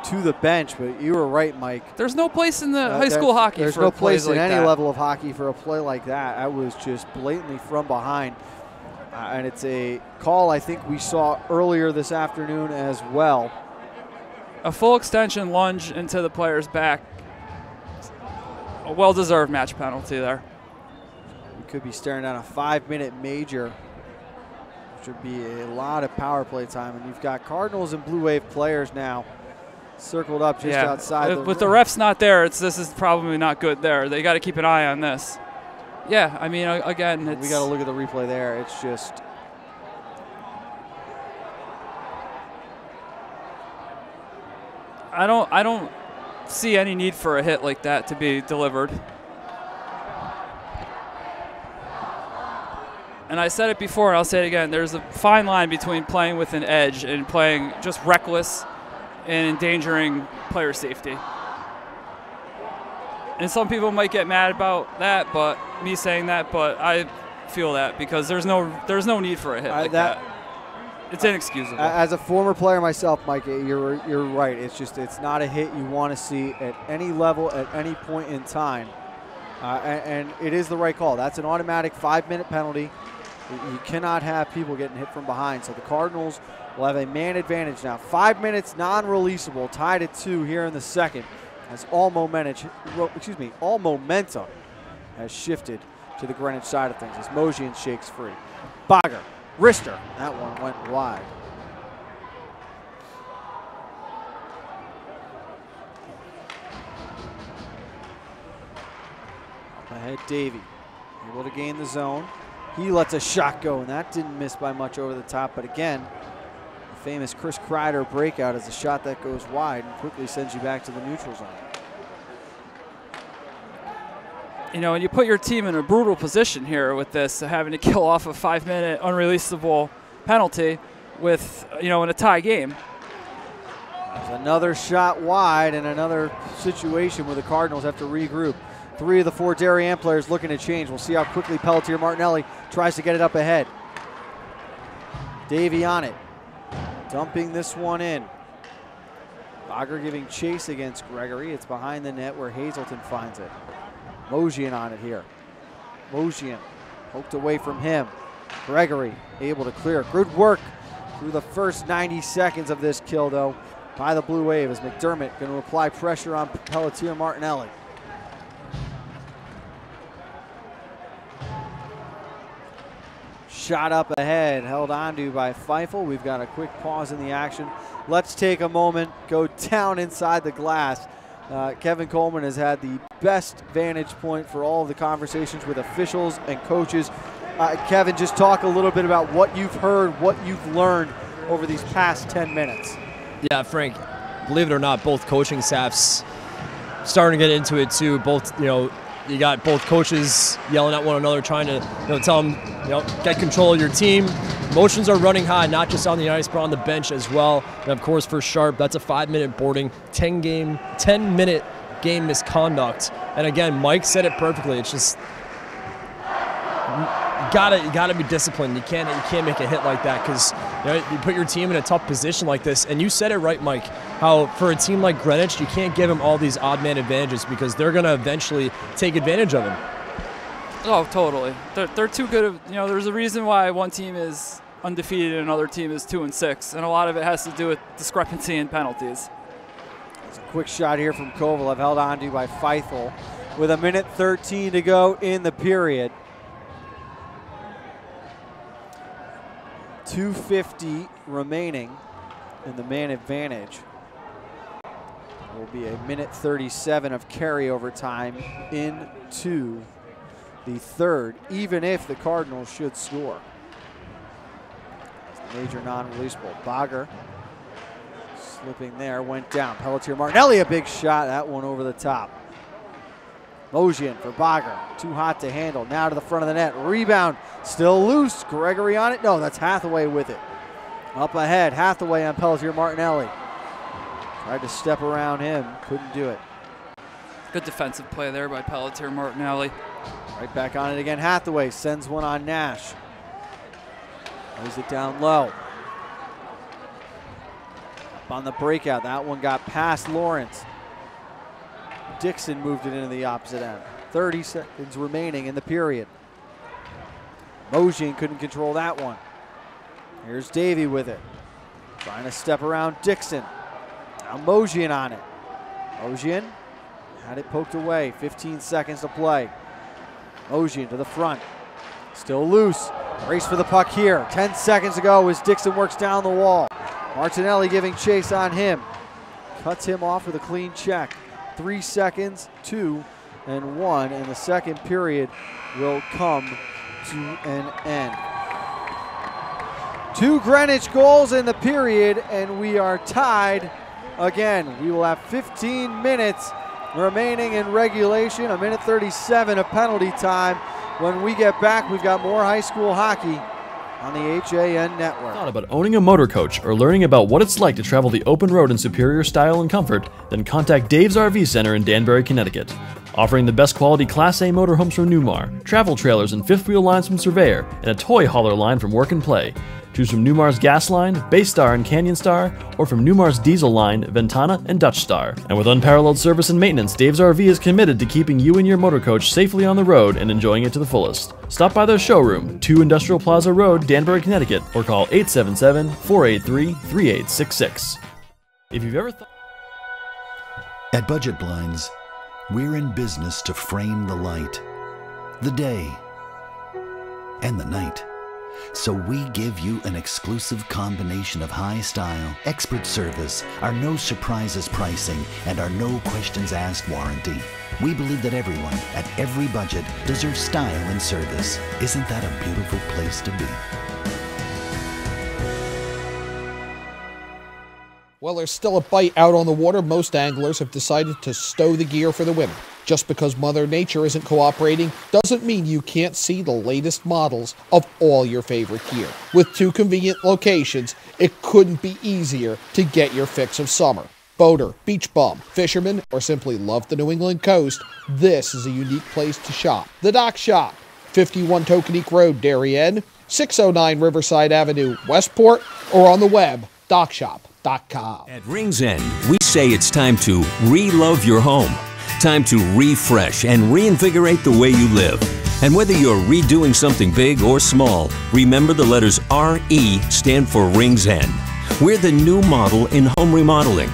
to the bench, but you were right, Mike.
There's no place in the high school hockey
there's
for
no place in
like
any
that.
level of hockey for a play like that. That was just blatantly from behind. And it's a call I think we saw earlier this afternoon as well.
A full extension lunge into the player's back. a well-deserved match penalty there.
We could be staring down a 5-minute major, which would be a lot of power play time. And you've got Cardinals and Blue Wave players now circled up just outside the
With the refs not there, this is probably not good there. They got to keep an eye on this. Yeah, I mean, again,
we got to look at the replay there. It's just
I don't see any need for a hit like that to be delivered. And I said it before, and I'll say it again. There's a fine line between playing with an edge and playing just reckless and endangering player safety. And some people might get mad about that, but me saying that, but I feel that because there's no need for a hit like that. It's inexcusable.
As a former player myself, Mike, you're right. It's not a hit you want to see at any level at any point in time, and it is the right call. That's an automatic 5-minute penalty. You cannot have people getting hit from behind. So the Cardinals will have a man advantage now. 5 minutes non-releasable, tied at 2 here in the second, as all momentum has shifted to the Greenwich side of things as Mojian shakes free. Bagger, wrister, that one went wide. Up ahead, Davey, able to gain the zone. He lets a shot go, and that didn't miss by much over the top. But again, the famous Chris Kreider breakout is a shot that goes wide and quickly sends you back to the neutral zone.
You know, and you put your team in a brutal position here with this, having to kill off a 5-minute unreleasable penalty with, in a tie game.
There's another shot wide and another situation where the Cardinals have to regroup. 3 of the 4 Darien players looking to change. We'll see how quickly Pelletier Martinelli tries to get it up ahead. Davey on it, dumping this one in. Bagger giving chase against Gregory. It's behind the net where Hazelton finds it. Mojian on it here. Mojian poked away from him. Gregory able to clear. Good work through the first 90 seconds of this kill, though, by the Blue Wave as McDermott going to apply pressure on Pelletier Martinelli. Shot up ahead, held onto by Feifel. We've got a quick pause in the action. Let's take a moment, go down inside the glass. Kevin Coleman has had the best vantage point for all of the conversations with officials and coaches. Kevin, just talk a little bit about what you've heard, what you've learned over these past 10 minutes.
Yeah, Frank, believe it or not, both coaching staffs starting to get into it too. Both, you got both coaches yelling at one another, trying to tell them, get control of your team. Emotions are running high, not just on the ice, but on the bench as well. And of course, for Sharp, that's a 5-minute boarding, 10-minute game misconduct. And again, Mike said it perfectly. It's just you gotta be disciplined. You can't make a hit like that because you put your team in a tough position like this. And you said it right, Mike. How for a team like Greenwich, you can't give them all these odd man advantages because they're gonna eventually take advantage of them.
Oh, totally. They're too good. There's a reason why one team is undefeated and another team is 2-6, and a lot of it has to do with discrepancy in penalties.
It's a quick shot here from Kovalev, held onto by Feifel with 1:13 to go in the period. 2:50 remaining in the man advantage. Will be 1:37 of carryover time into the third, even if the Cardinals should score. It's the major non-releasable. Bagger slipping there, went down. Pelletier Martinelli, a big shot, that one over the top. Mojian for Bagger, too hot to handle. Now to the front of the net, rebound, still loose. Gregory on it, no, that's Hathaway with it. Up ahead, Hathaway on Pelletier Martinelli. Tried to step around him, couldn't do it.
Good defensive play there by Pelletier Martinelli.
Right back on it again. Hathaway sends one on Nash. Lays it down low. Up on the breakout. That one got past Lawrence. Dixon moved it into the opposite end. 30 seconds remaining in the period. Mojian couldn't control that one. Here's Davey with it. Trying to step around Dixon. Now Mojian on it. Mojian Had it poked away. 15 seconds to play. Ogian to the front. Still loose. Race for the puck here. 10 seconds to go as Dixon works down the wall. Martinelli giving chase on him. Cuts him off with a clean check. 3 seconds, 2 and 1, and the second period will come to an end. 2 Greenwich goals in the period, and we are tied again. We will have 15 minutes remaining in regulation, a minute 37 of penalty time. When we get back, we've got more high school hockey on the HAN network.
Thought about owning a motor coach or learning about what it's like to travel the open road in superior style and comfort? Then contact Dave's RV Center in Danbury, Connecticut. Offering the best quality Class A motorhomes from Newmar, travel trailers and fifth wheel lines from Surveyor, and a toy hauler line from Work and Play. Choose from Newmar's Gas Line, Bay Star and Canyon Star, or from Newmar's Diesel Line, Ventana and Dutch Star. And with unparalleled service and maintenance, Dave's RV is committed to keeping you and your motor coach safely on the road and enjoying it to the fullest. Stop by their showroom, 2 Industrial Plaza Road, Danbury, Connecticut, or call 877-483-3866. If you've ever thought...
At Budget Blinds, we're in business to frame the light, the day, and the night. So we give you an exclusive combination of high style, expert service, our no surprises pricing, and our no questions asked warranty. We believe that everyone, at every budget, deserves style and service. Isn't that a beautiful place to be?
While there's still a bite out on the water, most anglers have decided to stow the gear for the winter. Just because Mother Nature isn't cooperating doesn't mean you can't see the latest models of all your favorite gear. With 2 convenient locations, it couldn't be easier to get your fix of summer. Boater, beach bum, fisherman, or simply love the New England coast, this is a unique place to shop. The Dock Shop, 51 Tokenique Road, Darien, 609 Riverside Avenue, Westport, or on the web, dockshop.com.
At Rings End, we say it's time to re-love your home. Time to refresh and reinvigorate the way you live. And whether you're redoing something big or small, remember the letters RE stand for Rings End. We're the new model in home remodeling.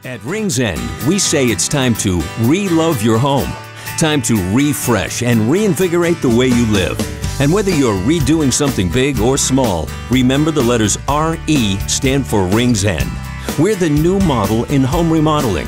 At Rings End, we say it's time to re-love your home. Time to refresh and reinvigorate the way you live. And whether you're redoing something big or small, remember the letters RE stand for Rings End. We're the new model in home remodeling.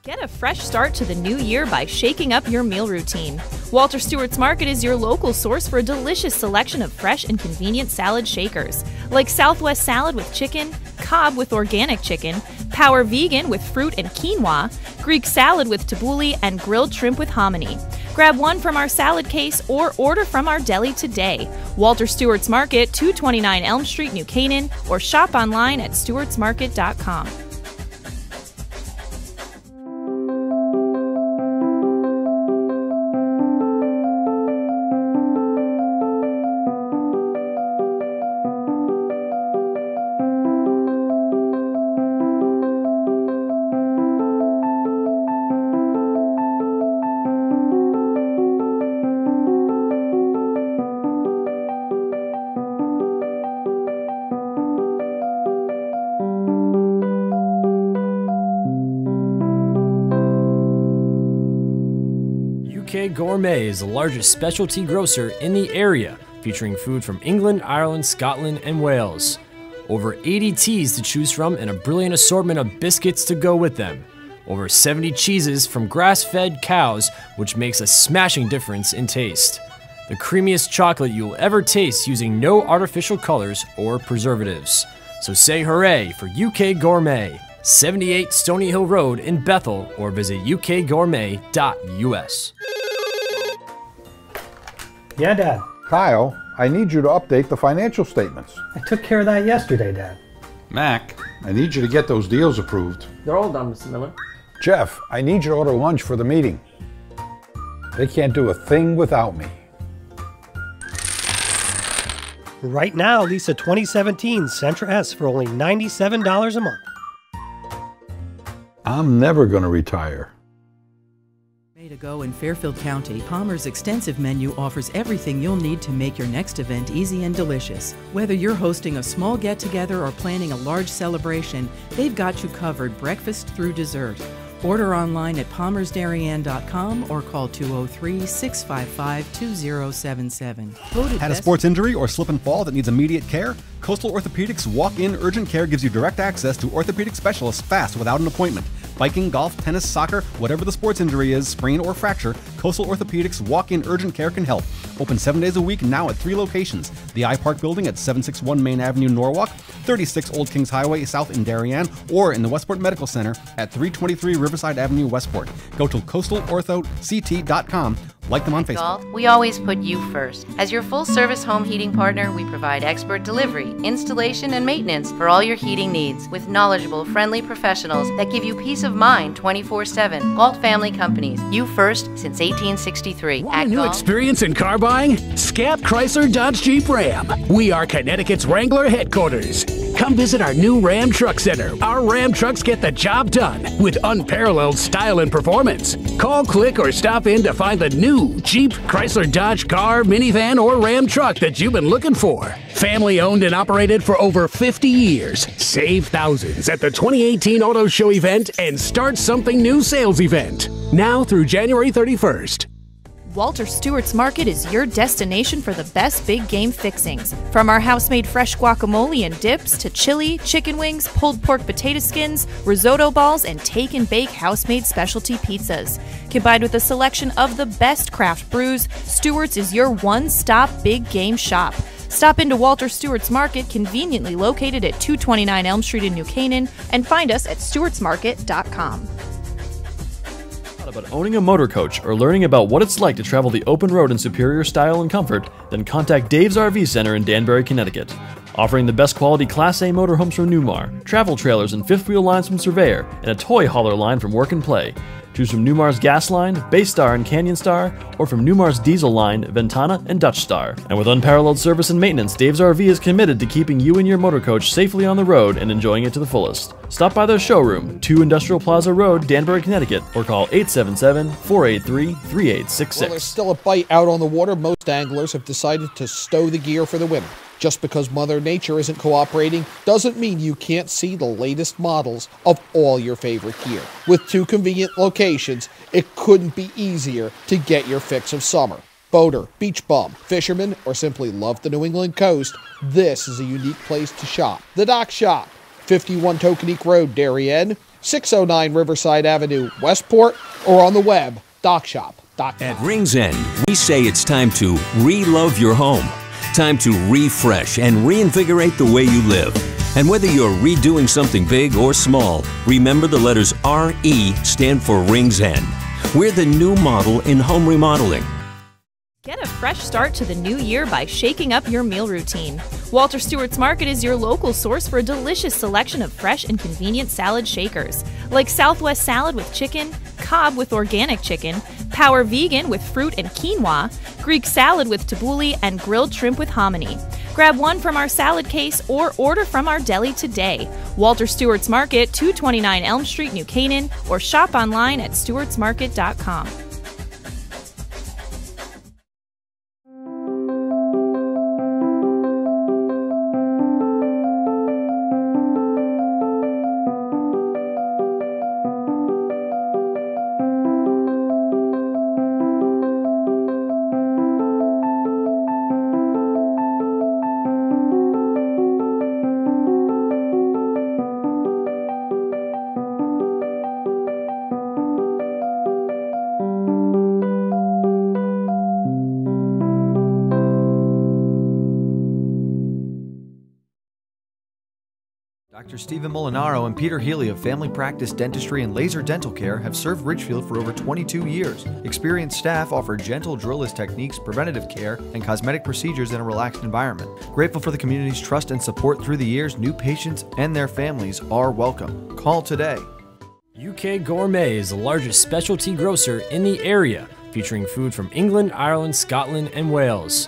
Get a fresh start to the new year by shaking up your meal routine. Walter Stewart's Market is your local source for a delicious selection of fresh and convenient salad shakers, like Southwest salad with chicken, Cobb with organic chicken, Power Vegan with fruit and quinoa, Greek salad with tabbouleh, and grilled shrimp with hominy. Grab one from our salad case or order from our deli today. Walter Stewart's Market, 229 Elm Street, New Canaan, or shop online at stewartsmarket.com.
UK Gourmet is the largest specialty grocer in the area, featuring food from England, Ireland, Scotland, and Wales. Over 80 teas to choose from and a brilliant assortment of biscuits to go with them. Over 70 cheeses from grass-fed cows, which makes a smashing difference in taste. The creamiest chocolate you'll ever taste using no artificial colors or preservatives. So say hooray for UK Gourmet, 78 Stony Hill Road in Bethel, or visit ukgourmet.us.
Yeah, Dad.
Kyle, I need you to update the financial statements.
I took care of that yesterday, Dad.
Mac,
I need you to get those deals approved.
They're all done, Mr. Miller.
Jeff, I need you to order lunch for the meeting. They can't do a thing without me.
Right now, lease a 2017 Sentra S for only $97 a month.
I'm never going to retire.
To go in Fairfield County, Palmer's extensive menu offers everything you'll need to make your next event easy and delicious. Whether you're hosting a small get-together or planning a large celebration, they've got you covered breakfast through dessert. Order online at palmersdarien.com or call 203-655-2077.
Had a sports injury or slip and fall that needs immediate care? Coastal Orthopedics Walk-In Urgent Care gives you direct access to orthopedic specialists fast without an appointment. Biking, golf, tennis, soccer, whatever the sports injury is, sprain or fracture, Coastal Orthopedics Walk-In Urgent Care can help. Open 7 days a week now at 3 locations. The iPark Building at 761 Main Avenue, Norwalk, 36 Old Kings Highway South in Darien, or in the Westport Medical Center at 323 Riverside Avenue, Westport. Go to coastalorthoct.com. Like them on Facebook.
We always put you first. As your full-service home heating partner, we provide expert delivery, installation, and maintenance for all your heating needs with knowledgeable, friendly professionals that give you peace of mind 24/7. Galt Family Companies, you first since 1863.
Want a new experience in car buying? Scap Chrysler Dodge Jeep Ram. We are Connecticut's Wrangler headquarters. Come visit our new Ram Truck Center. Our Ram trucks get the job done with unparalleled style and performance. Call, click, or stop in to find the new Jeep, Chrysler, Dodge car, minivan, or Ram truck that you've been looking for. Family owned and operated for over 50 years. Save thousands at the 2018 Auto Show event and start something new sales event. Now through January 31st.
Walter Stewart's Market is your destination for the best big game fixings. From our house-made fresh guacamole and dips to chili, chicken wings, pulled pork potato skins, risotto balls, and take and bake house-made specialty pizzas. Combined with a selection of the best craft brews, Stewart's is your one-stop big game shop. Stop into Walter Stewart's Market, conveniently located at 229 Elm Street in New Canaan, and find us at stewartsmarket.com.
About owning a motor coach or learning about what it's like to travel the open road in superior style and comfort, then contact Dave's RV Center in Danbury, Connecticut. Offering the best quality Class A motorhomes from Newmar, travel trailers and fifth wheel lines from Surveyor, and a toy hauler line from Work and Play. Choose from Newmar's Gas Line, Base Star and Canyon Star, or from Newmar's Diesel Line, Ventana and Dutch Star. And with unparalleled service and maintenance, Dave's RV is committed to keeping you and your motor coach safely on the road and enjoying it to the fullest. Stop by their showroom, 2 Industrial Plaza Road, Danbury, Connecticut, or call 877-483-3866.
Well, there's still a bite out on the water. Most anglers have decided to stow the gear for the winter. Just because Mother Nature isn't cooperating doesn't mean you can't see the latest models of all your favorite gear. With 2 convenient locations, it couldn't be easier to get your fix of summer. Boater, beach bum, fisherman, or simply love the New England coast, this is a unique place to shop. The Dock Shop, 51 Tokenique Road, Darien, 609 Riverside Avenue, Westport, or on the web, dockshop.com.
At Rings End, we say it's time to re-love your home. Time to refresh and reinvigorate the way you live. And whether you're redoing something big or small, remember the letters RE stand for Rings End. We're the new model in home remodeling.
Get a fresh start to the new year by shaking up your meal routine. Walter Stewart's Market is your local source for a delicious selection of fresh and convenient salad shakers, like Southwest salad with chicken, Cobb with organic chicken, Power Vegan with fruit and quinoa, Greek salad with tabbouleh, and grilled shrimp with hominy. Grab one from our salad case or order from our deli today. Walter Stewart's Market, 229 Elm Street, New Canaan, or shop online at stewartsmarket.com.
Dr. Stephen Molinaro and Peter Healy of Family Practice Dentistry and Laser Dental Care have served Ridgefield for over 22 years. Experienced staff offer gentle drillless techniques, preventative care, and cosmetic procedures in a relaxed environment. Grateful for the community's trust and support through the years, new patients and their families are welcome. Call today.
UK Gourmet is the largest specialty grocer in the area, featuring food from England, Ireland, Scotland, and Wales.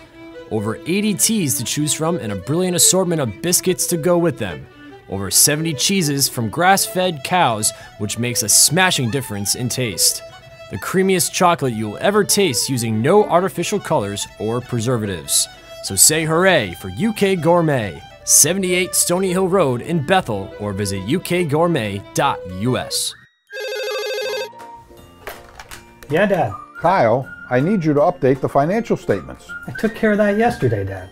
Over 80 teas to choose from and a brilliant assortment of biscuits to go with them. Over 70 cheeses from grass-fed cows, which makes a smashing difference in taste. The creamiest chocolate you'll ever taste using no artificial colors or preservatives. So say hooray for UK Gourmet, 78 Stony Hill Road in Bethel, or visit ukgourmet.us.
Yeah, Dad.
Kyle, I need you to update the financial statements.
I took care of that yesterday, Dad.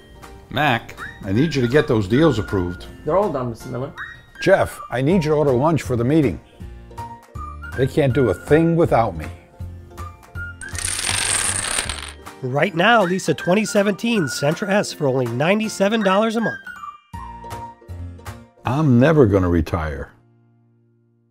Mac, I need you to get those deals approved.
They're all done, Mr. Miller.
Jeff, I need you to order lunch for the meeting. They can't do a thing without me.
Right now, lease a 2017 Sentra S for only $97 a month.
I'm never going to retire.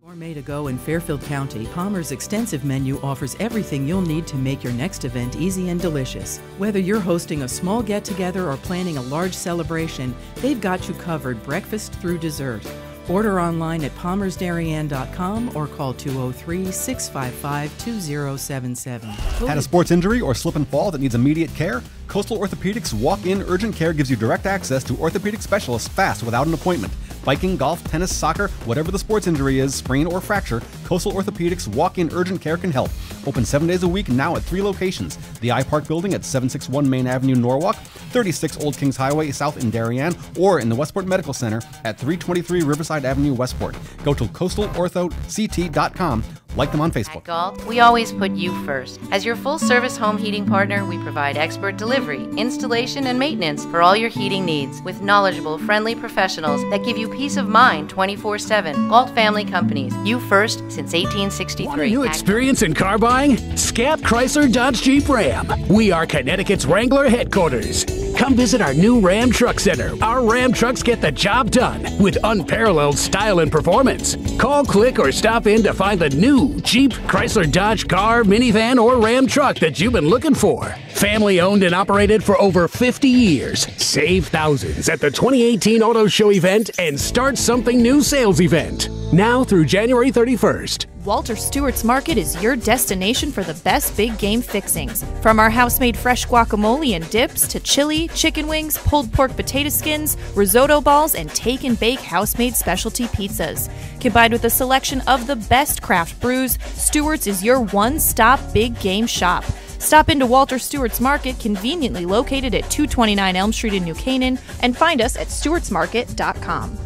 Gourmet to go in Fairfield County, Palmer's extensive menu offers everything you'll need to make your next event easy and delicious. Whether you're hosting a small get-together or planning a large celebration, they've got you covered breakfast through dessert. Order online at palmersdarien.com or call 203-655-2077.
Had a sports injury or slip and fall that needs immediate care? Coastal Orthopedics Walk-In Urgent Care gives you direct access to orthopedic specialists fast without an appointment. Biking, golf, tennis, soccer, whatever the sports injury is, sprain or fracture, Coastal Orthopedics Walk-In Urgent Care can help. Open 7 days a week now at 3 locations. The iPark Building at 761 Main Avenue, Norwalk, 36 Old Kings Highway South in Darien, or in the Westport Medical Center at 323 Riverside Avenue, Westport. Go to coastalorthoct.com. Like them on Facebook.
At Galt, we always put you first. As your full-service home heating partner, we provide expert delivery, installation, and maintenance for all your heating needs with knowledgeable, friendly professionals that give you peace of mind 24/7. Galt Family Companies, you first since 1863.
Want a new experience in car buying? Scap Chrysler Dodge Jeep Ram. We are Connecticut's Wrangler headquarters. Come visit our new Ram Truck Center. Our Ram trucks get the job done with unparalleled style and performance. Call, click, or stop in to find the new Jeep, Chrysler, Dodge car, minivan, or Ram truck that you've been looking for. Family owned and operated for over 50 years. Save thousands at the 2018 Auto Show event and start something new sales event. Now through January 31st.
Walter Stewart's Market is your destination for the best big game fixings. From our house-made fresh guacamole and dips to chili, chicken wings, pulled pork potato skins, risotto balls, and take and bake house-made specialty pizzas. Combined with a selection of the best craft brews, Stewart's is your one-stop big game shop. Stop into Walter Stewart's Market, conveniently located at 229 Elm Street in New Canaan, and find us at stewartsmarket.com.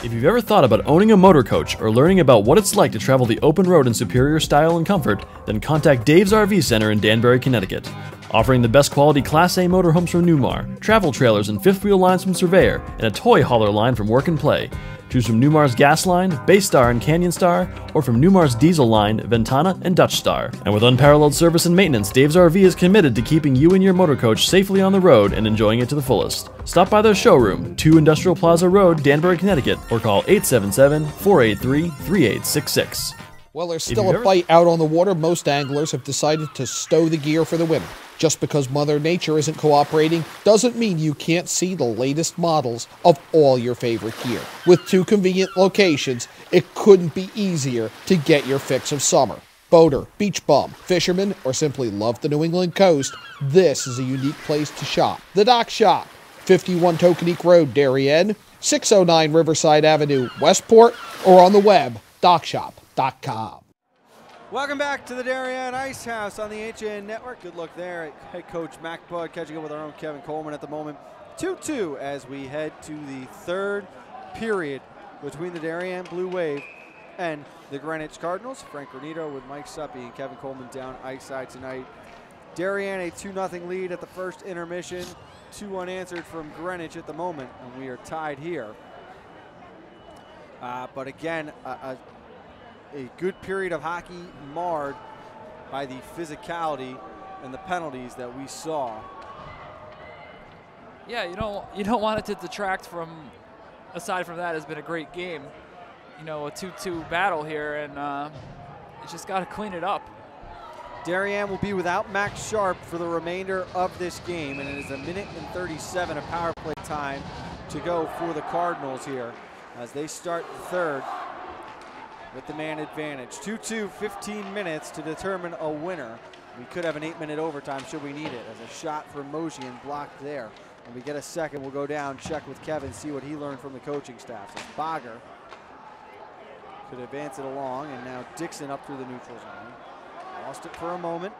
If you've ever thought about owning a motor coach or learning about what it's like to travel the open road in superior style and comfort, then contact Dave's RV Center in Danbury, Connecticut. Offering the best quality Class A motorhomes from Newmar, travel trailers and fifth wheel lines from Surveyor, and a toy hauler line from Work and Play. Choose from Newmar's Gas Line, Baystar and Canyon Star, or from Newmar's Diesel Line, Ventana and Dutch Star. And with unparalleled service and maintenance, Dave's RV is committed to keeping you and your motor coach safely on the road and enjoying it to the fullest. Stop by their showroom, 2 Industrial Plaza Road, Danbury, Connecticut, or call 877-483-3866.
Well, there's still a fight out on the water. Most anglers have decided to stow the gear for the winter. Just because Mother Nature isn't cooperating doesn't mean you can't see the latest models of all your favorite gear. With 2 convenient locations, it couldn't be easier to get your fix of summer. Boater, beach bum, fisherman, or simply love the New England coast, this is a unique place to shop. The Dock Shop, 51 Tokenique Road, Darien, 609 Riverside Avenue, Westport, or on the web, dockshop.com.
Welcome back to the Darien Ice House on the HN Network. Good luck there at head coach Mac Bud, catching up with our own Kevin Coleman at the moment. 2-2 as we head to the third period between the Darien Blue Wave and the Greenwich Cardinals. Frank Granito with Mike Suppy and Kevin Coleman down ice side tonight. Darien a 2-0 lead at the first intermission. 2 unanswered from Greenwich at the moment, and we are tied here. But again, a good period of hockey marred by the physicality and the penalties that we saw.
Yeah, you don't want it to detract from. Aside from that, it's been a great game. A 2-2 battle here, and you just got to clean it up.
Darien will be without Max Sharp for the remainder of this game, and it is 1:37 of power play time to go for the Cardinals here as they start the third with the man advantage. 2-2, 15 minutes to determine a winner. We could have an 8-minute overtime should we need it, as a shot from Mojian blocked there. When we get a second, we'll go down, check with Kevin, see what he learned from the coaching staff. So Bagger could advance it along, and now Dixon up through the neutral zone. Lost it for a moment.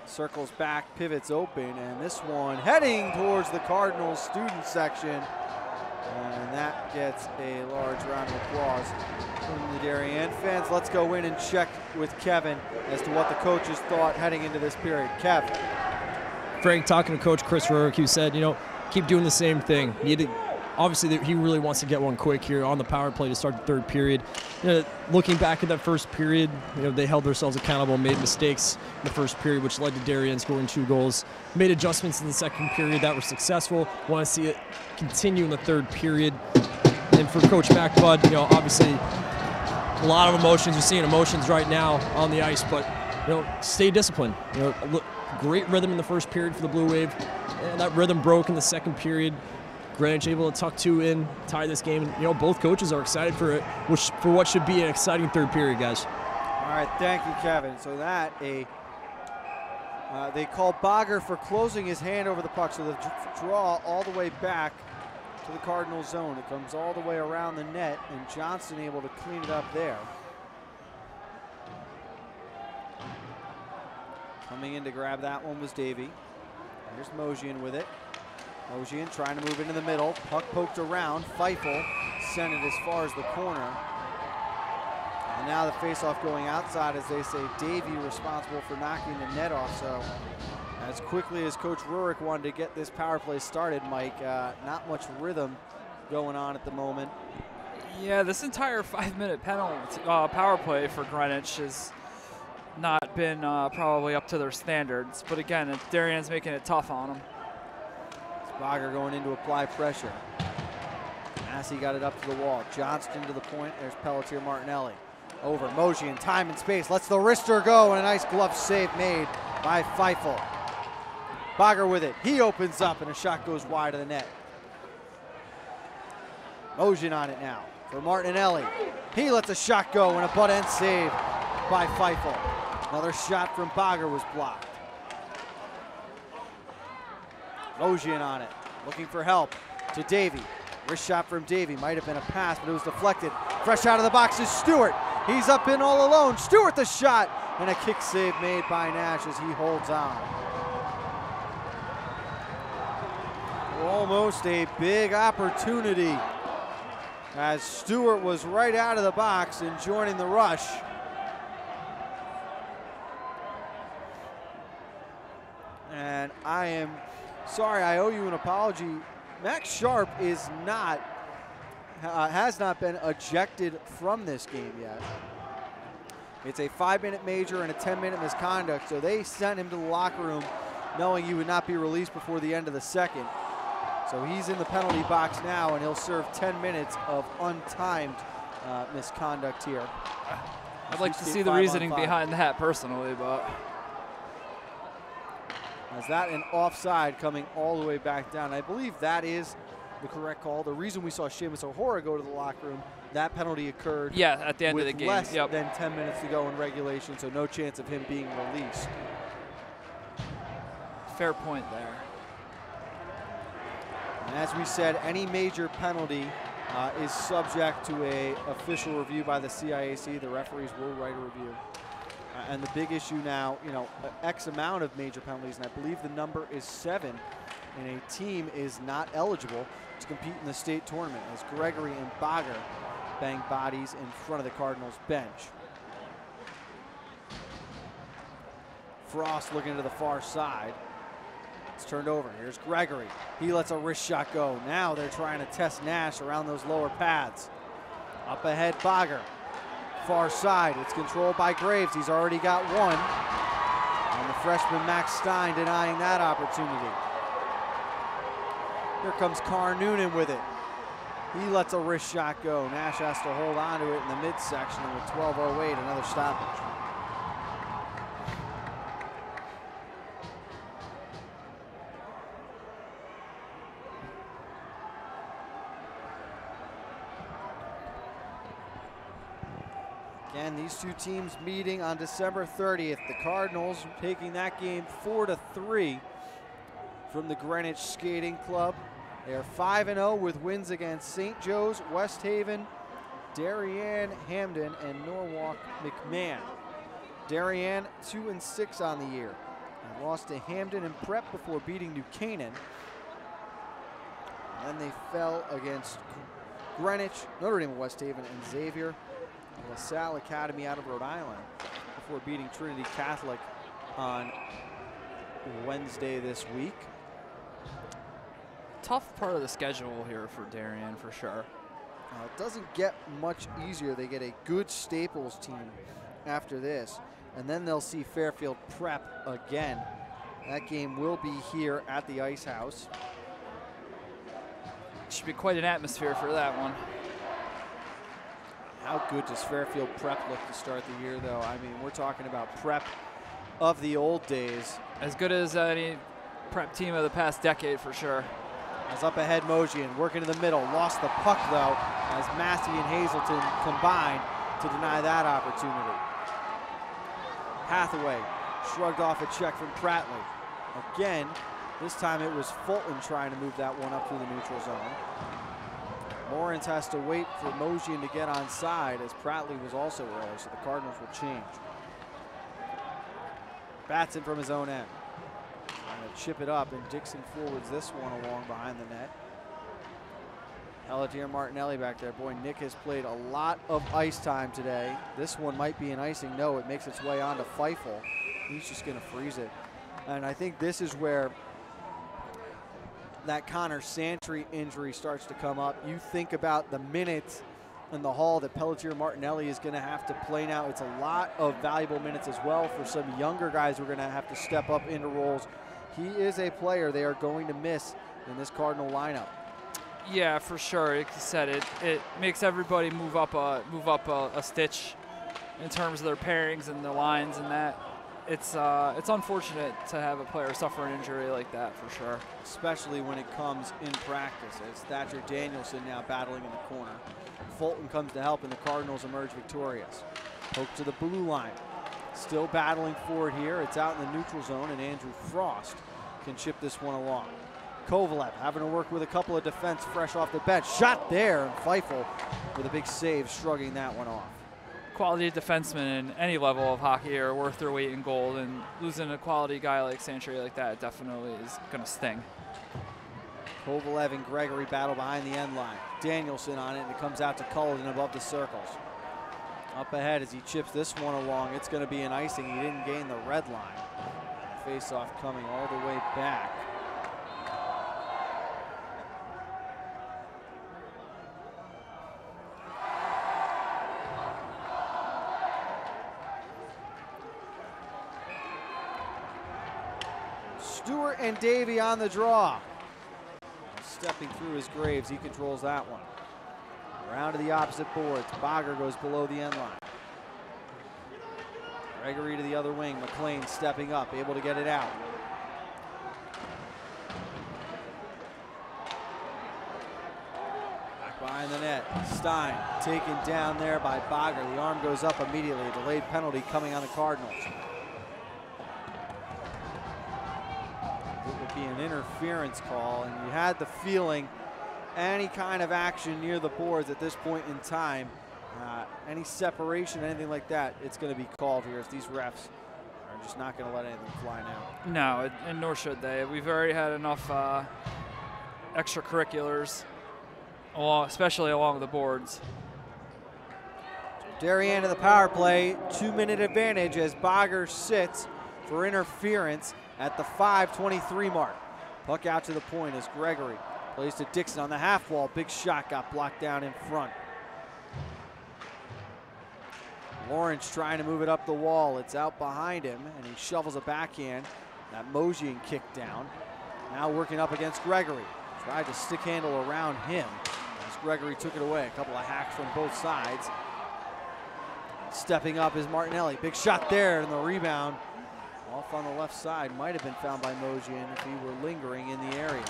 Circles back, pivots open, and this one heading towards the Cardinals student section. And that gets a large round of applause from the Darien fans. Let's go in and check with Kevin as to what the coaches thought heading into this period. Kev.
Frank, talking to Coach Chris Rurick, who said, keep doing the same thing. Obviously, he really wants to get one quick here on the power play to start the third period. Looking back at that first period, they held themselves accountable, made mistakes in the first period, which led to Darien scoring 2 goals. Made adjustments in the second period that were successful. Want to see it continue in the third period. And for Coach McBud, obviously, a lot of emotions. You're seeing emotions right now on the ice, but stay disciplined. Great rhythm in the first period for the Blue Wave, and that rhythm broke in the second period. Greenwich able to tuck 2 in, tie this game. Both coaches are excited for it, for what should be an exciting third period, guys.
All right, thank you, Kevin. So that they call Bagger for closing his hand over the puck. So the draw all the way back to the Cardinal zone. It comes all the way around the net, and Johnston able to clean it up there. Coming in to grab that one was Davey. Here's Mojian with it. Mojian trying to move into the middle. Puck poked around. Feifel sent it as far as the corner. And now the faceoff going outside, as they say Davey responsible for knocking the net off. So as quickly as Coach Rurick wanted to get this power play started, Mike, not much rhythm going on at the moment.
Yeah, this entire 5-minute penalty power play for Greenwich has not been probably up to their standards. But again, Darien's making it tough on them.
Bagger going in to apply pressure. Massey got it up to the wall. Johnston to the point. There's Pelletier Martinelli. Over. Mojian, time and space. Lets the wrister go, and a nice glove save made by Feifel. Bagger with it. He opens up, and a shot goes wide of the net. Mojian on it now for Martinelli. He lets a shot go, and a butt-end save by Feifel. Another shot from Bagger was blocked. Mojian on it, looking for help to Davey. Wrist shot from Davey, might have been a pass, but it was deflected. Fresh out of the box is Stewart. He's up in all alone. Stewart the shot, and a kick save made by Nash as he holds on. Almost a big opportunity as Stewart was right out of the box and joining the rush. And I am sorry, I owe you an apology. Max Sharp is not, has not been ejected from this game yet. It's a 5-minute major and a 10-minute misconduct, so they sent him to the locker room knowing he would not be released before the end of the second. So he's in the penalty box now, and he'll serve 10 minutes of untimed misconduct here.
I'd like to see the reasoning behind that personally, but.
As that an offside coming all the way back down. I believe that is the correct call. The reason we saw Seamus O'Hora go to the locker room, that penalty occurred
at the end of the game.
Less than 10 minutes to go in regulation, so no chance of him being released.
Fair point there.
And as we said, any major penalty is subject to an official review by the CIAC. The referees will write a review. And the big issue now, X amount of major penalties, and I believe the number is 7, and a team is not eligible to compete in the state tournament as Gregory and Bagger bang bodies in front of the Cardinals bench. Frost looking to the far side. It's turned over. Here's Gregory. He lets a wrist shot go. Now they're trying to test Nash around those lower pads. Up ahead, Bagger. Far side, it's controlled by Graves. He's already got one. And the freshman Max Stein denying that opportunity. Here comes Carr Noonan with it. He lets a wrist shot go. Nash has to hold on to it in the midsection, and with 12:08, another stoppage. Again, these two teams meeting on December 30th. The Cardinals taking that game 4-3 from the Greenwich Skating Club. They are 5-0 with wins against St. Joe's, West Haven, Darien, Hamden, and Norwalk McMahon. Darien 2-6 on the year. They lost to Hamden and Prep before beating New Canaan. Then they fell against Greenwich, Notre Dame, West Haven, and Xavier, LaSalle Academy out of Rhode Island before beating Trinity Catholic on Wednesday this week.
Tough part of the schedule here for Darien for sure.
It doesn't get much easier. They get a good Staples team after this, and then they'll see Fairfield Prep again. That game will be here at the Ice House.
Should be quite an atmosphere for that one.
How good does Fairfield Prep look to start the year, though? I mean, we're talking about Prep of the old days.
As good as any Prep team of the past decade for sure.
As up ahead, Mojian working in the middle. Lost the puck, though, as Massey and Hazelton combined to deny that opportunity. Hathaway shrugged off a check from Prattley. Again, this time it was Fulton trying to move that one up through the neutral zone. Lawrence has to wait for Mojian to get on side, as Prattley was also early, so the Cardinals will change. Batson from his own end. Trying to chip it up, and Dixon forwards this one along behind the net. Pelletier Martinelli back there. Boy, Nick has played a lot of ice time today. This one might be an icing. No, it makes its way on to Feifel. He's just going to freeze it. And I think this is where that Connor Santry injury starts to come up. You think about the minutes in the haul that Pelletier Martinelli is going to have to play now. It's a lot of valuable minutes as well for some younger guys who are going to have to step up into roles. He is a player they are going to miss in this Cardinal lineup.
Yeah, for sure. Like you said, it makes everybody move up a stitch in terms of their pairings and the lines and that. It's unfortunate to have a player suffer an injury like that for sure.
Especially when it comes in practice. It's Thatcher Danielson now battling in the corner. Fulton comes to help and the Cardinals emerge victorious. Poke to the blue line. Still battling for it here. It's out in the neutral zone and Andrew Frost can chip this one along. Kovalev having to work with a couple of defense fresh off the bench. Shot there, and Feifel with a big save, shrugging that one off.
Quality defensemen in any level of hockey are worth their weight in gold, and losing a quality guy like Santry like that definitely is going to sting.
Kovalev and Gregory battle behind the end line. Danielson on it, and it comes out to Cullen above the circles. Up ahead as he chips this one along, it's going to be an icing. He didn't gain the red line. Face-off coming all the way back. Stewart and Davey on the draw. Stepping through his graves, he controls that one. Around to the opposite boards. Bogger goes below the end line. Gregory to the other wing. McLean stepping up, able to get it out. Back behind the net. Stein taken down there by Bogger. The arm goes up immediately. A delayed penalty coming on the Cardinals. An interference call, and you had the feeling any kind of action near the boards at this point in time, any separation, anything like that, it's going to be called here, as these refs are just not going to let anything fly now.
No, and nor should they. We've already had enough extracurriculars, especially along the boards.
Darien to the power play, 2-minute advantage as Bogger sits for interference at the 5:23 mark. Puck out to the point as Gregory plays to Dixon on the half wall. Big shot got blocked down in front. Lawrence trying to move it up the wall. It's out behind him, and he shovels a backhand. That Mojian kicked down. Now working up against Gregory. Tried to stick handle around him as Gregory took it away. A couple of hacks from both sides. Stepping up is Martinelli. Big shot there, and the rebound off on the left side might have been found by Mojian if he were lingering in the area.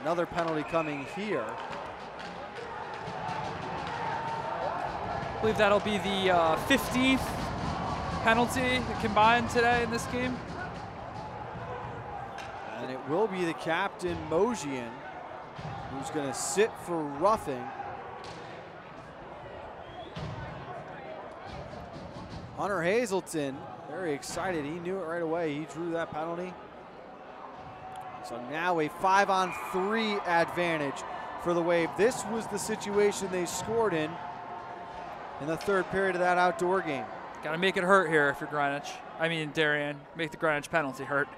Another penalty coming here.
I believe that'll be the 15th penalty combined today in this game.
And it will be the captain, Mojian, who's going to sit for roughing. Hunter Hazelton, very excited. He knew it right away. He drew that penalty. So now a 5-on-3 advantage for the Wave. This was the situation they scored in the third period of that outdoor game.
Got to make it hurt here if you're Greenwich. I mean, Darien. Make the Greenwich penalty hurt.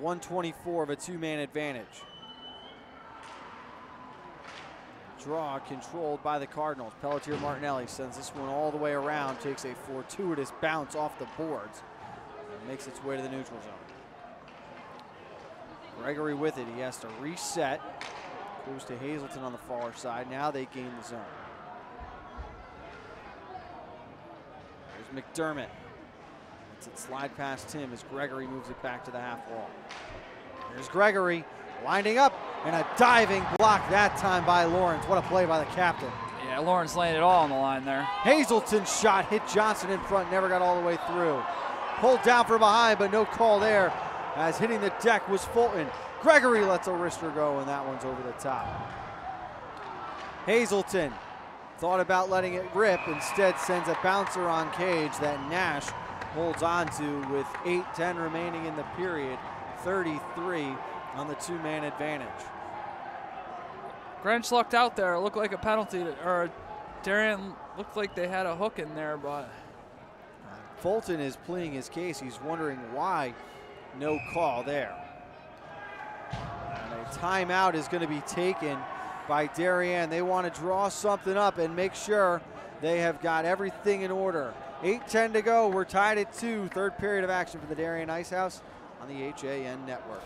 124 of a two-man advantage. Draw controlled by the Cardinals. Pelletier Martinelli sends this one all the way around, takes a fortuitous bounce off the boards, and makes its way to the neutral zone. Gregory with it. He has to reset. Goes to Hazelton on the far side. Now they gain the zone. There's McDermott. Lets it slide past him as Gregory moves it back to the half wall. Here's Gregory winding up, and a diving block that time by Lawrence. What a play by the captain.
Yeah, Lawrence laying it all on the line there.
Hazelton's shot hit Johnson in front, never got all the way through. Pulled down from behind, but no call there, as hitting the deck was Fulton. Gregory lets a wrister go, and that one's over the top. Hazelton thought about letting it rip, instead sends a bouncer on Cage that Nash holds on to with 8:10 remaining in the period. 33 on the two-man advantage.
Greenwich lucked out there. It looked like a penalty, or Darien looked like they had a hook in there, but
Fulton is pleading his case. He's wondering why no call there. And a timeout is going to be taken by Darien. They want to draw something up and make sure they have got everything in order. 8:10 to go. We're tied at 2. Third period of action for the Darien Ice House on the HAN network.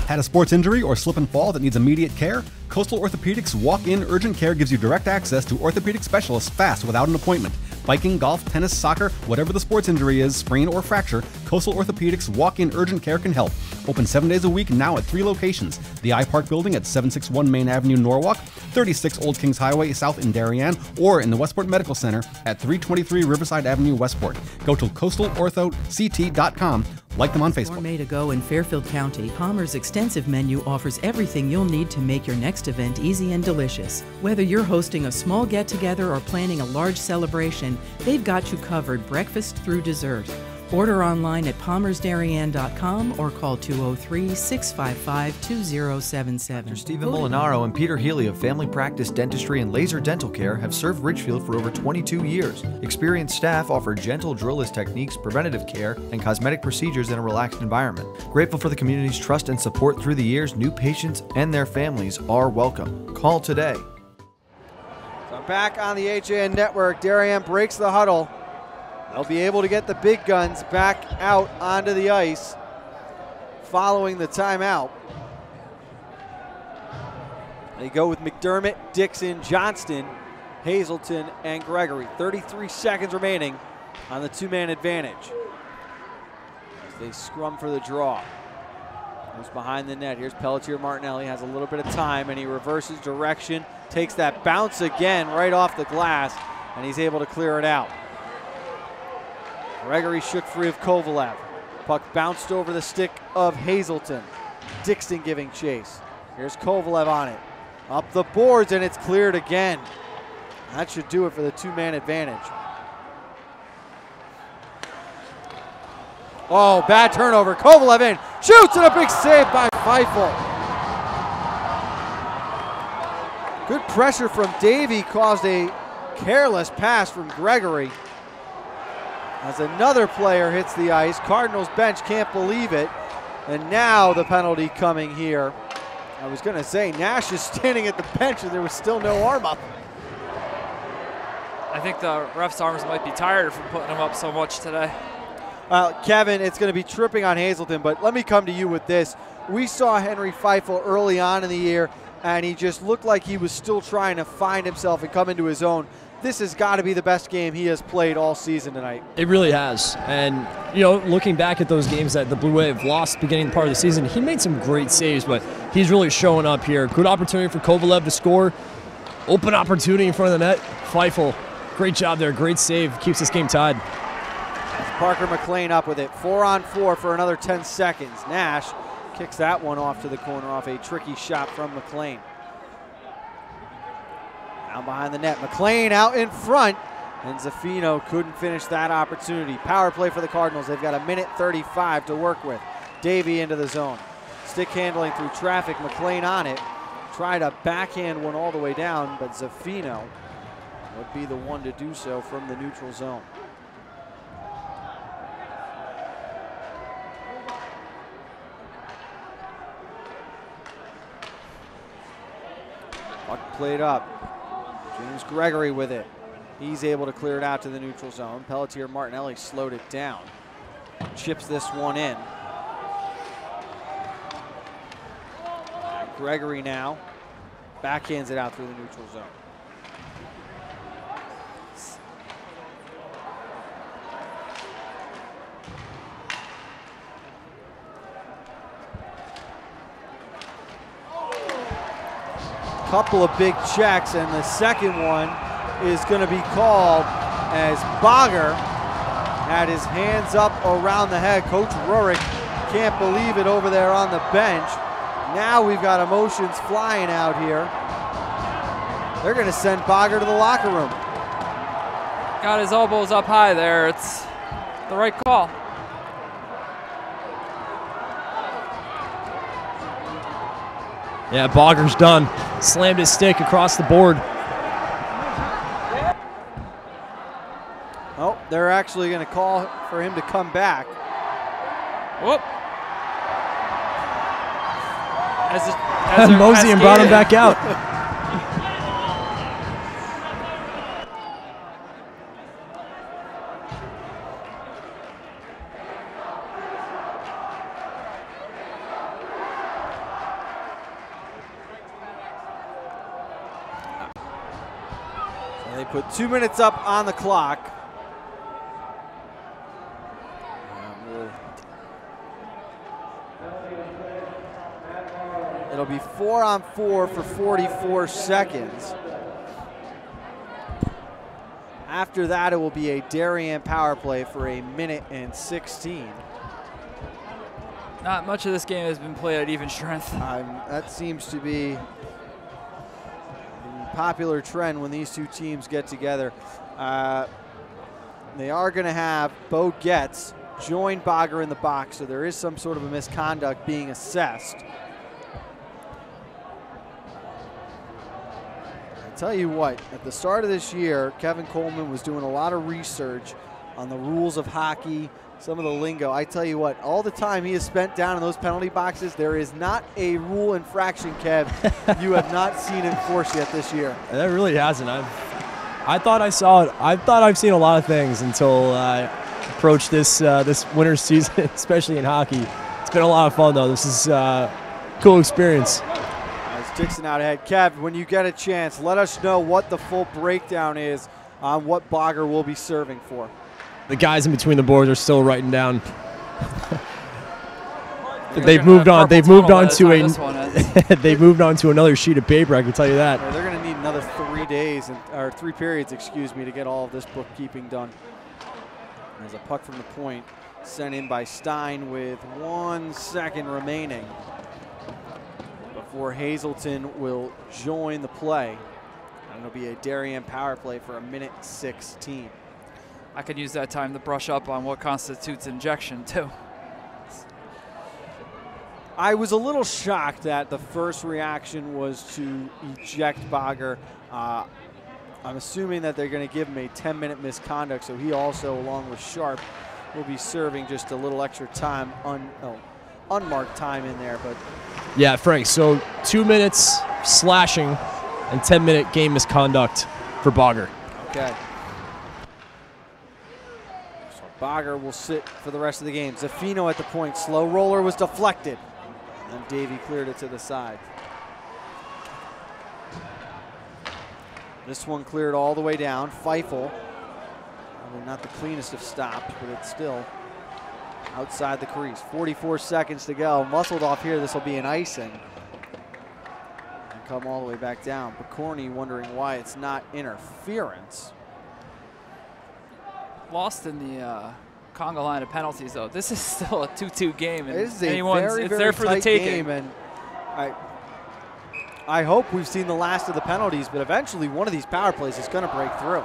Had a sports injury or slip and fall that needs immediate care? Coastal Orthopedics Walk-In Urgent Care gives you direct access to orthopedic specialists fast without an appointment. Biking, golf, tennis, soccer, whatever the sports injury is, sprain or fracture, Coastal Orthopedics Walk-In Urgent Care can help. Open 7 days a week now at 3 locations. The iPark Building at 761 Main Avenue, Norwalk, 36 Old Kings Highway South in Darien, or in the Westport Medical Center at 323 Riverside Avenue, Westport. Go to coastalorthoct.com. Like them on Facebook.
Gourmet to go in Fairfield County, Palmer's extensive menu offers everything you'll need to make your next event easy and delicious. Whether you're hosting a small get-together or planning a large celebration, they've got you covered breakfast through dessert. Order online at palmersdarien.com or call 203-655-2077.
Dr. Stephen Molinaro and Peter Healy of Family Practice Dentistry and Laser Dental Care have served Ridgefield for over 22 years. Experienced staff offer gentle drillless techniques, preventative care, and cosmetic procedures in a relaxed environment. Grateful for the community's trust and support through the years, new patients and their families are welcome. Call today.
So back on the HAN network, Darien breaks the huddle. They'll be able to get the big guns back out onto the ice following the timeout. They go with McDermott, Dixon, Johnston, Hazelton, and Gregory. 33 seconds remaining on the two-man advantage as they scrum for the draw. Goes behind the net. Here's Pelletier Martinelli, has a little bit of time, and he reverses direction, takes that bounce again right off the glass, and he's able to clear it out. Gregory shook free of Kovalev. Puck bounced over the stick of Hazelton. Dixon giving chase. Here's Kovalev on it. Up the boards, and it's cleared again. That should do it for the two-man advantage. Oh, bad turnover. Kovalev in. Shoots, and a big save by Feifel. Good pressure from Davey caused a careless pass from Gregory. As another player hits the ice, Cardinals bench can't believe it. And now the penalty coming here. I was going to say Nash is standing at the bench and there was still no arm up.
I think the ref's arms might be tired from putting him up so much today.
Kevin, it's going to be tripping on Hazelton, but let me come to you with this. We saw Henry Feifel early on in the year, and he just looked like he was still trying to find himself and come into his own. This has got to be the best game he has played all season tonight.
It really has. And, you know, looking back at those games that the Blue Wave lost beginning part of the season, he made some great saves, but he's really showing up here. Good opportunity for Kovalev to score. Open opportunity in front of the net. Feifel, great job there. Great save. Keeps this game tied.
Parker McLean up with it. 4-on-4 for another 10 seconds. Nash kicks that one off to the corner off a tricky shot from McLean. Down behind the net. McLean out in front. And Zaffino couldn't finish that opportunity. Power play for the Cardinals. They've got a minute 35 to work with. Davey into the zone. Stick handling through traffic. McLean on it. Tried to backhand one all the way down, but Zaffino would be the one to do so from the neutral zone. Puck played up. James Gregory with it. He's able to clear it out to the neutral zone. Pelletier Martinelli slowed it down. Chips this one in. Gregory now backhands it out through the neutral zone. Couple of big checks, and the second one is going to be called as Bogger had his hands up around the head. Coach Rurik can't believe it over there on the bench. Now we've got emotions flying out here. They're going to send Bogger to the locker room.
Got his elbows up high there. It's the right call.
Yeah, Bogger's done. Slammed his stick across the board.
Oh, they're actually going to call for him to come back.
Whoop.
Mosey and brought him back out.
So they put 2 minutes up on the clock. It'll be 4-on-4 for 44 seconds. After that, it will be a Darien power play for a minute and 16.
Not much of this game has been played at even strength.
That seems to be a popular trend when these two teams get together. They are going to have Bo Getz join Bogger in the box, so there is some sort of a misconduct being assessed. Tell you what, at the start of this year, Kevin Coleman was doing a lot of research on the rules of hockey, some of the lingo. I tell you what, all the time he has spent down in those penalty boxes, there is not a rule infraction, Kev, you have not seen enforced yet this year.
That really hasn't. I thought I saw it. I thought I've seen a lot of things until I approached this this winter season, especially in hockey. It's been a lot of fun, though. This is a cool experience.
Dixon out ahead. Kev, when you get a chance, let us know what the full breakdown is on what Bogger will be serving for.
The guys in between the boards are still writing down. They've moved on. They've moved on to a. They've moved on to another sheet of paper. I can tell you that.
Yeah, they're going to need another 3 days, or 3 periods, excuse me, to get all of this bookkeeping done. There's a puck from the point sent in by Stein with 1 second remaining before Hazelton will join the play. And it'll be a Darien power play for a minute 16.
I could use that time to brush up on what constitutes injection, too.
I was a little shocked that the first reaction was to eject Bogger. I'm assuming that they're going to give him a 10-minute misconduct, so he also, along with Sharp, will be serving just a little extra time, unmarked time in there. But
yeah, Frank, so 2 minutes slashing and 10-minute game misconduct for Bogger.
Okay. So Bogger will sit for the rest of the game. Zaffino at the point. Slow roller was deflected. And then Davey cleared it to the side. This one cleared all the way down. Feifel, probably not the cleanest of stops, but it's still outside the crease. 44 seconds to go. Muscled off here. This will be an icing. And come all the way back down. Picorni wondering why it's not interference.
Lost in the conga line of penalties, though. This is still a 2-2 game, and
it's there for the taking. Game, and I hope we've seen the last of the penalties, but eventually one of these power plays is going to break through.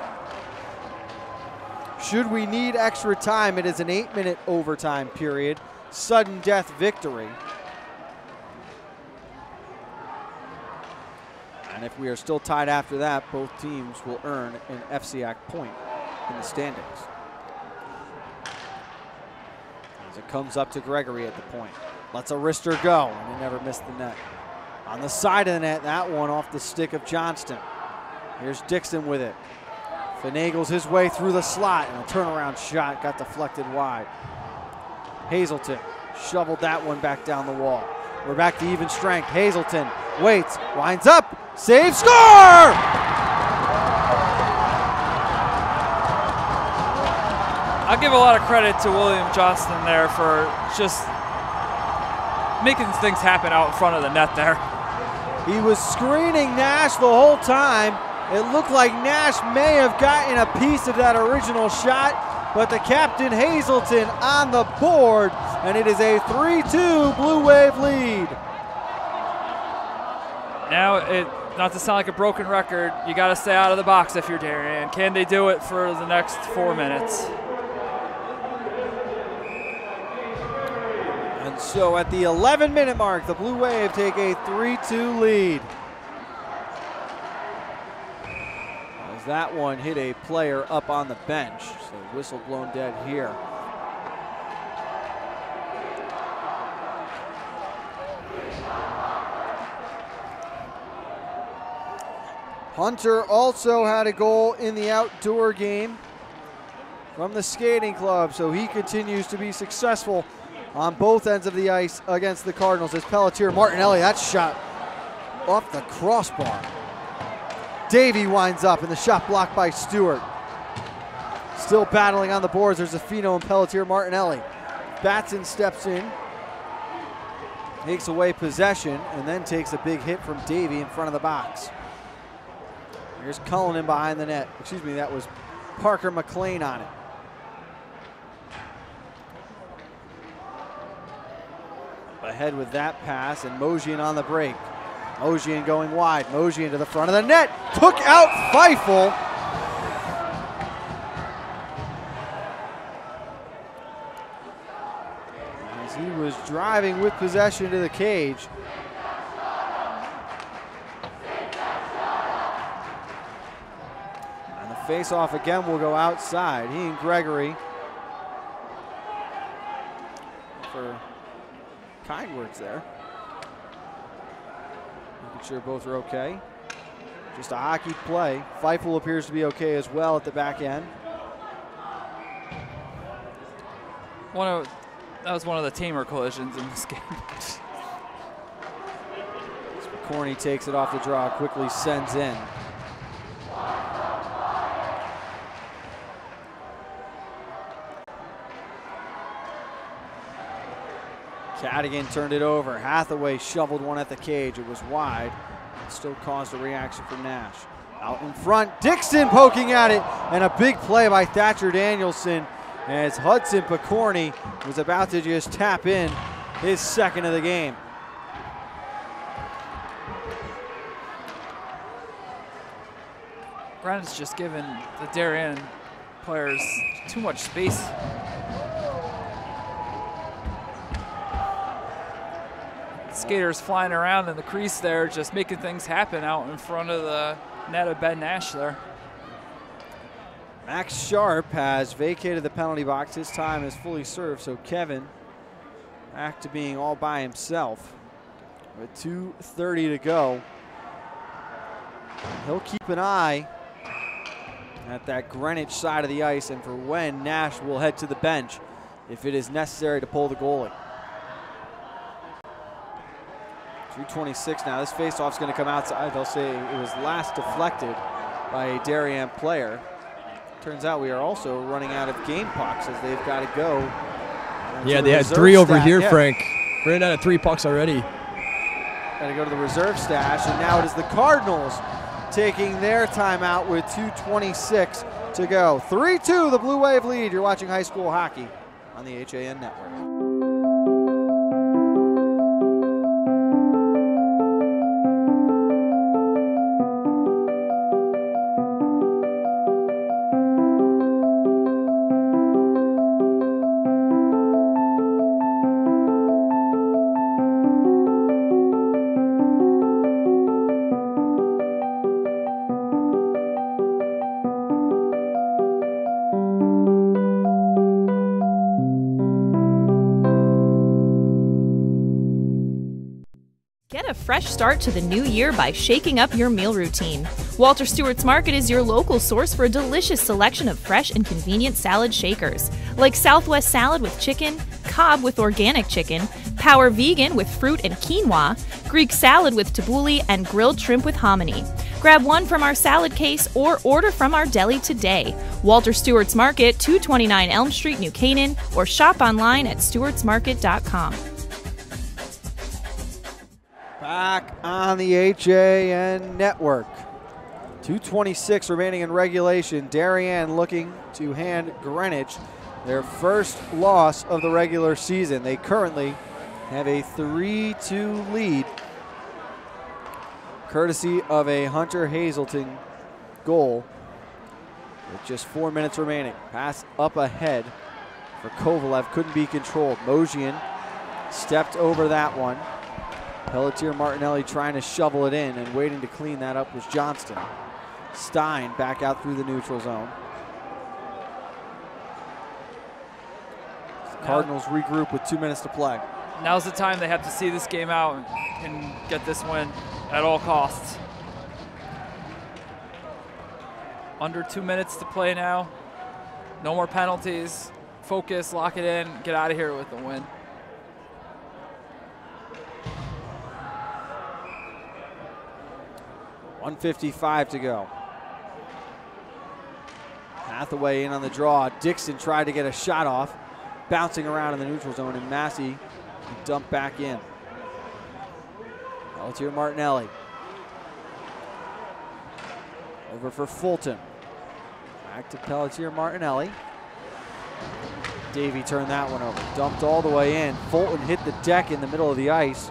Should we need extra time, it is an 8-minute overtime period. Sudden death victory. And if we are still tied after that, both teams will earn an FCIAC point in the standings. As it comes up to Gregory at the point. Lets a wrister go, and he never missed the net. On the side of the net, that one off the stick of Johnston. Here's Dixon with it. Finagles his way through the slot, and a turnaround shot got deflected wide. Hazelton shoveled that one back down the wall. We're back to even strength. Hazelton waits, winds up, save, score!
I'll give a lot of credit to William Johnston there for just making things happen out in front of the net there.
He was screening Nash the whole time. It looked like Nash may have gotten a piece of that original shot, but the captain Hazelton on the board, and it is a 3-2 Blue Wave lead.
Now, not to sound like a broken record, you got to stay out of the box if you're Darien. Can they do it for the next 4 minutes?
And so at the 11-minute mark, the Blue Wave take a 3-2 lead. As that one hit a player up on the bench, so whistle blown dead here. Hunter also had a goal in the outdoor game from the skating club, so he continues to be successful on both ends of the ice against the Cardinals. As Pelletier Martinelli, that shot off the crossbar. Davey winds up, and the shot blocked by Stewart. Still battling on the boards. There's Zaffino and Pelletier Martinelli. Batson steps in, takes away possession, and then takes a big hit from Davey in front of the box. Here's Cullinan behind the net. Excuse me, that was Parker McLean on it. Ahead with that pass, and Mojian on the break. Mojian going wide. Mojian to the front of the net. Took out Feifel. As he was driving with possession to the cage. And the face-off again will go outside. He and Gregory for kind words there. Making sure both are okay. Just a hockey play. Feifel appears to be okay as well at the back end.
That was one of the tamer collisions in this game.
Corney takes it off the draw, quickly sends in. Cadigan turned it over. Hathaway shoveled one at the cage. It was wide. It still caused a reaction from Nash. Out in front, Dixon poking at it, and a big play by Thatcher Danielson as Hudson Picorni was about to just tap in his second of the game.
Greenwich just given the Darien players too much space. Skaters flying around in the crease there, just making things happen out in front of the net of Ben Nash there.
Max Sharp has vacated the penalty box. His time is fully served, so Kevin back to being all by himself with 2:30 to go. He'll keep an eye at that Greenwich side of the ice, and for when Nash will head to the bench if it is necessary to pull the goalie. 2:26 now. This faceoff is going to come outside. They'll say it was last deflected by a Darien player. Turns out we are also running out of game pucks as they've got to go.
Yeah, they had 3 over here, Frank. Ran out of 3 pucks already.
Got to go to the reserve stash, and now it is the Cardinals taking their timeout with 2:26 to go. 3-2, the Blue Wave lead. You're watching high school hockey on the HAN Network.
Get a fresh start to the new year by shaking up your meal routine. Walter Stewart's Market is your local source for a delicious selection of fresh and convenient salad shakers, like Southwest salad with chicken, Cobb with organic chicken, Power Vegan with fruit and quinoa, Greek salad with tabbouleh, and grilled shrimp with hominy. Grab one from our salad case or order from our deli today. Walter Stewart's Market, 229 Elm Street, New Canaan, or shop online at stewartsmarket.com.
Back on the HAN Network. 2:26 remaining in regulation. Darien looking to hand Greenwich their first loss of the regular season. They currently have a 3-2 lead, courtesy of a Hunter Hazelton goal with just 4 minutes remaining. Pass up ahead for Kovalev, couldn't be controlled. Mojian stepped over that one. Pelletier Martinelli trying to shovel it in, and waiting to clean that up was Johnston. Stein back out through the neutral zone. The Cardinals regroup with 2 minutes to play.
Now's the time they have to see this game out and get this win at all costs. Under 2 minutes to play now. No more penalties. Focus, lock it in, get out of here with the win.
.155 to go. Hathaway in on the draw. Dixon tried to get a shot off, bouncing around in the neutral zone, and Massey dumped back in. Pelletier Martinelli. Over for Fulton. Back to Pelletier Martinelli. Davey turned that one over. Dumped all the way in. Fulton hit the deck in the middle of the ice.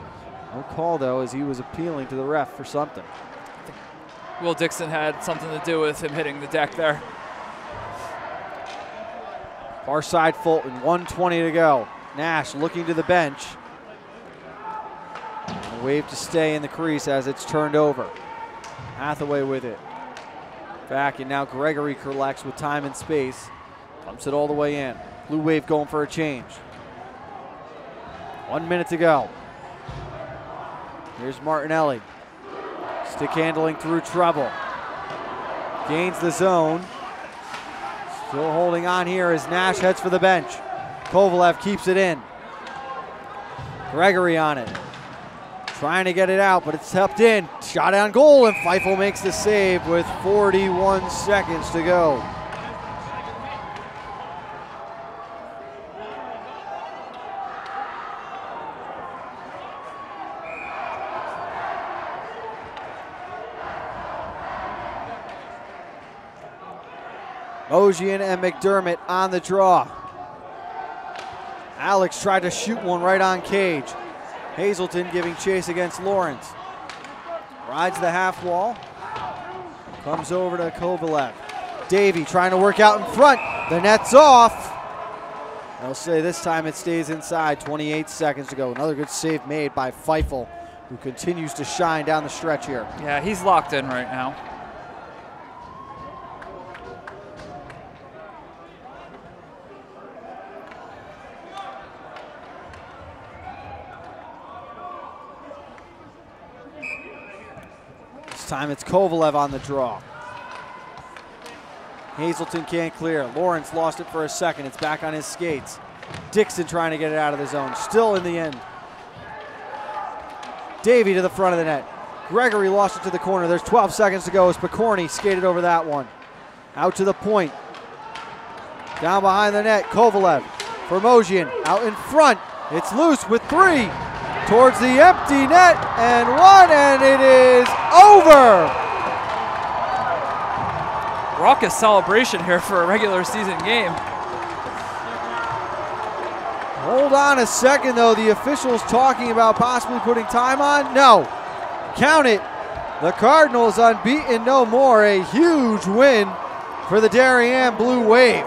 No call, though, as he was appealing to the ref for something.
Will Dixon had something to do with him hitting the deck there.
Far side Fulton, 1:20 to go. Nash looking to the bench. A wave to stay in the crease as it's turned over. Hathaway with it. Back, and now Gregory collects with time and space. Pumps it all the way in. Blue Wave going for a change. 1 minute to go. Here's Martinelli. Stick handling through trouble. Gains the zone. Still holding on here as Nash heads for the bench. Kovalev keeps it in. Gregory on it. Trying to get it out, but it's tucked in. Shot on goal, and Feifel makes the save with 41 seconds to go. Mojian and McDermott on the draw. Alex tried to shoot one right on cage. Hazelton giving chase against Lawrence. Rides the half wall. Comes over to Kovalev. Davey trying to work out in front. The net's off. They'll say this time it stays inside. 28 seconds to go. Another good save made by Feifel, who continues to shine down the stretch here.
Yeah, he's locked in right now. This
time it's Kovalev on the draw. Hazelton can't clear. Lawrence lost it for a second. It's back on his skates. Dixon trying to get it out of the zone. Still in the end. Davey to the front of the net. Gregory lost it to the corner. There's 12 seconds to go as Picorni skated over that one. Out to the point. Down behind the net, Kovalev. Formozian out in front. It's loose with 3. Towards the empty net and 1, and it is over.
Raucous celebration here for a regular season game.
Hold on a second, though. The officials talking about possibly putting time on. No. Count it. The Cardinals unbeaten no more. A huge win for the Darien Blue Wave.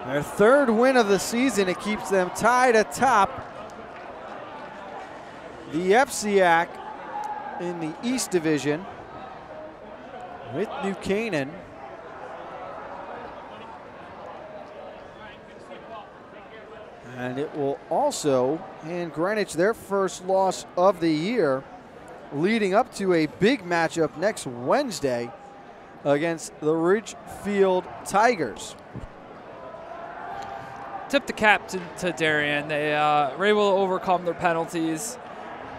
Their 3rd win of the season. It keeps them tied atop the FCIAC in the East Division with New Canaan. And it will also hand Greenwich their first loss of the year, leading up to a big matchup next Wednesday against the Ridgefield Tigers.
Tip the cap to Darien. They were able to overcome their penalties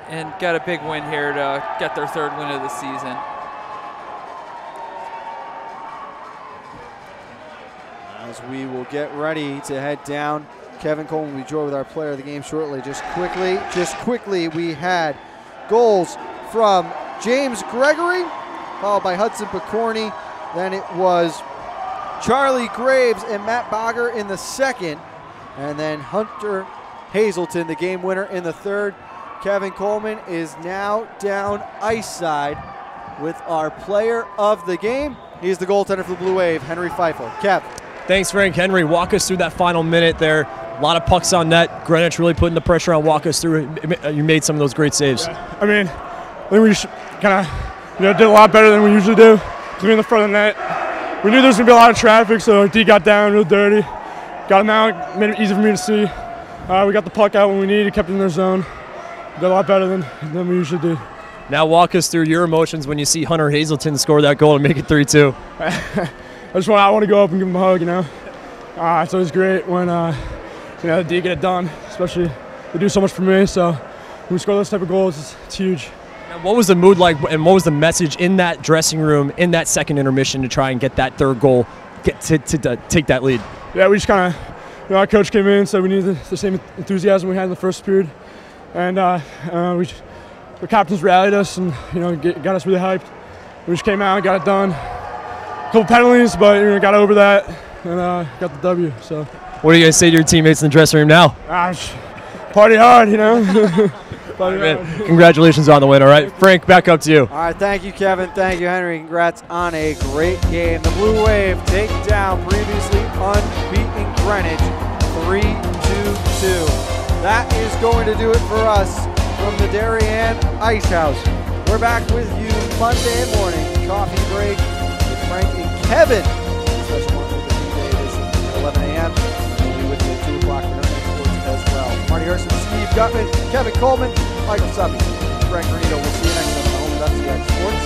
and get a big win here to get their 3rd win of the season.
As we will get ready to head down, Kevin Coleman will be joined with our player of the game shortly. Just quickly, we had goals from James Gregory, followed by Hudson Picorni. Then it was Charlie Graves and Matt Bogger in the 2nd. And then Hunter Hazelton, the game winner, in the 3rd. Kevin Coleman is now down ice side with our player of the game. He's the goaltender for the Blue Wave, Henry Feifel. Kev.
Thanks, Frank. Henry, walk us through that final minute there. A lot of pucks on net. Greenwich really putting the pressure on. Walk us through. You made some of those great saves.
Yeah. I mean, I think we kind of did a lot better than we usually do. Because we in the front of the net. We knew there was going to be a lot of traffic, so D got down real dirty. Got him out, made it easy for me to see. We got the puck out when we needed, kept it in their zone. Did a lot better than we usually do.
Now walk us through your emotions when you see Hunter Hazelton score that goal and make it 3-2.
I want to go up and give him a hug, you know. It's always great when the D get it done, especially they do so much for me. So when we score those type of goals, it's huge.
And what was the mood like, and what was the message in that dressing room in that 2nd intermission to try and get that 3rd goal, to take that lead?
Yeah, we just kind of, our coach came in and said we needed the same enthusiasm we had in the 1st period, and the captains rallied us and got us really hyped. We just came out, got it done. A couple penalties, but got over that and got the W. So.
What are you gonna say to your teammates in the dressing room now?
Party hard,
Congratulations on the win. All right, Frank, back up to you.
All right, thank you, Kevin. Thank you, Henry. Congrats on a great game. The Blue Wave take down previously unbeaten Greenwich 3-2-2. That is going to do it for us from the Darien Ice House. We're back with you Monday morning. Coffee break with Frank and Kevin. Special one for the D-Day edition at 11 a.m. We'll be with you at 2 o'clock for Darien Sports as well. Marty Hurst, Steve Gutman, Kevin Coleman, Michael Subby, Frank Renito. We'll see you next time on the home of FCIAC Sports.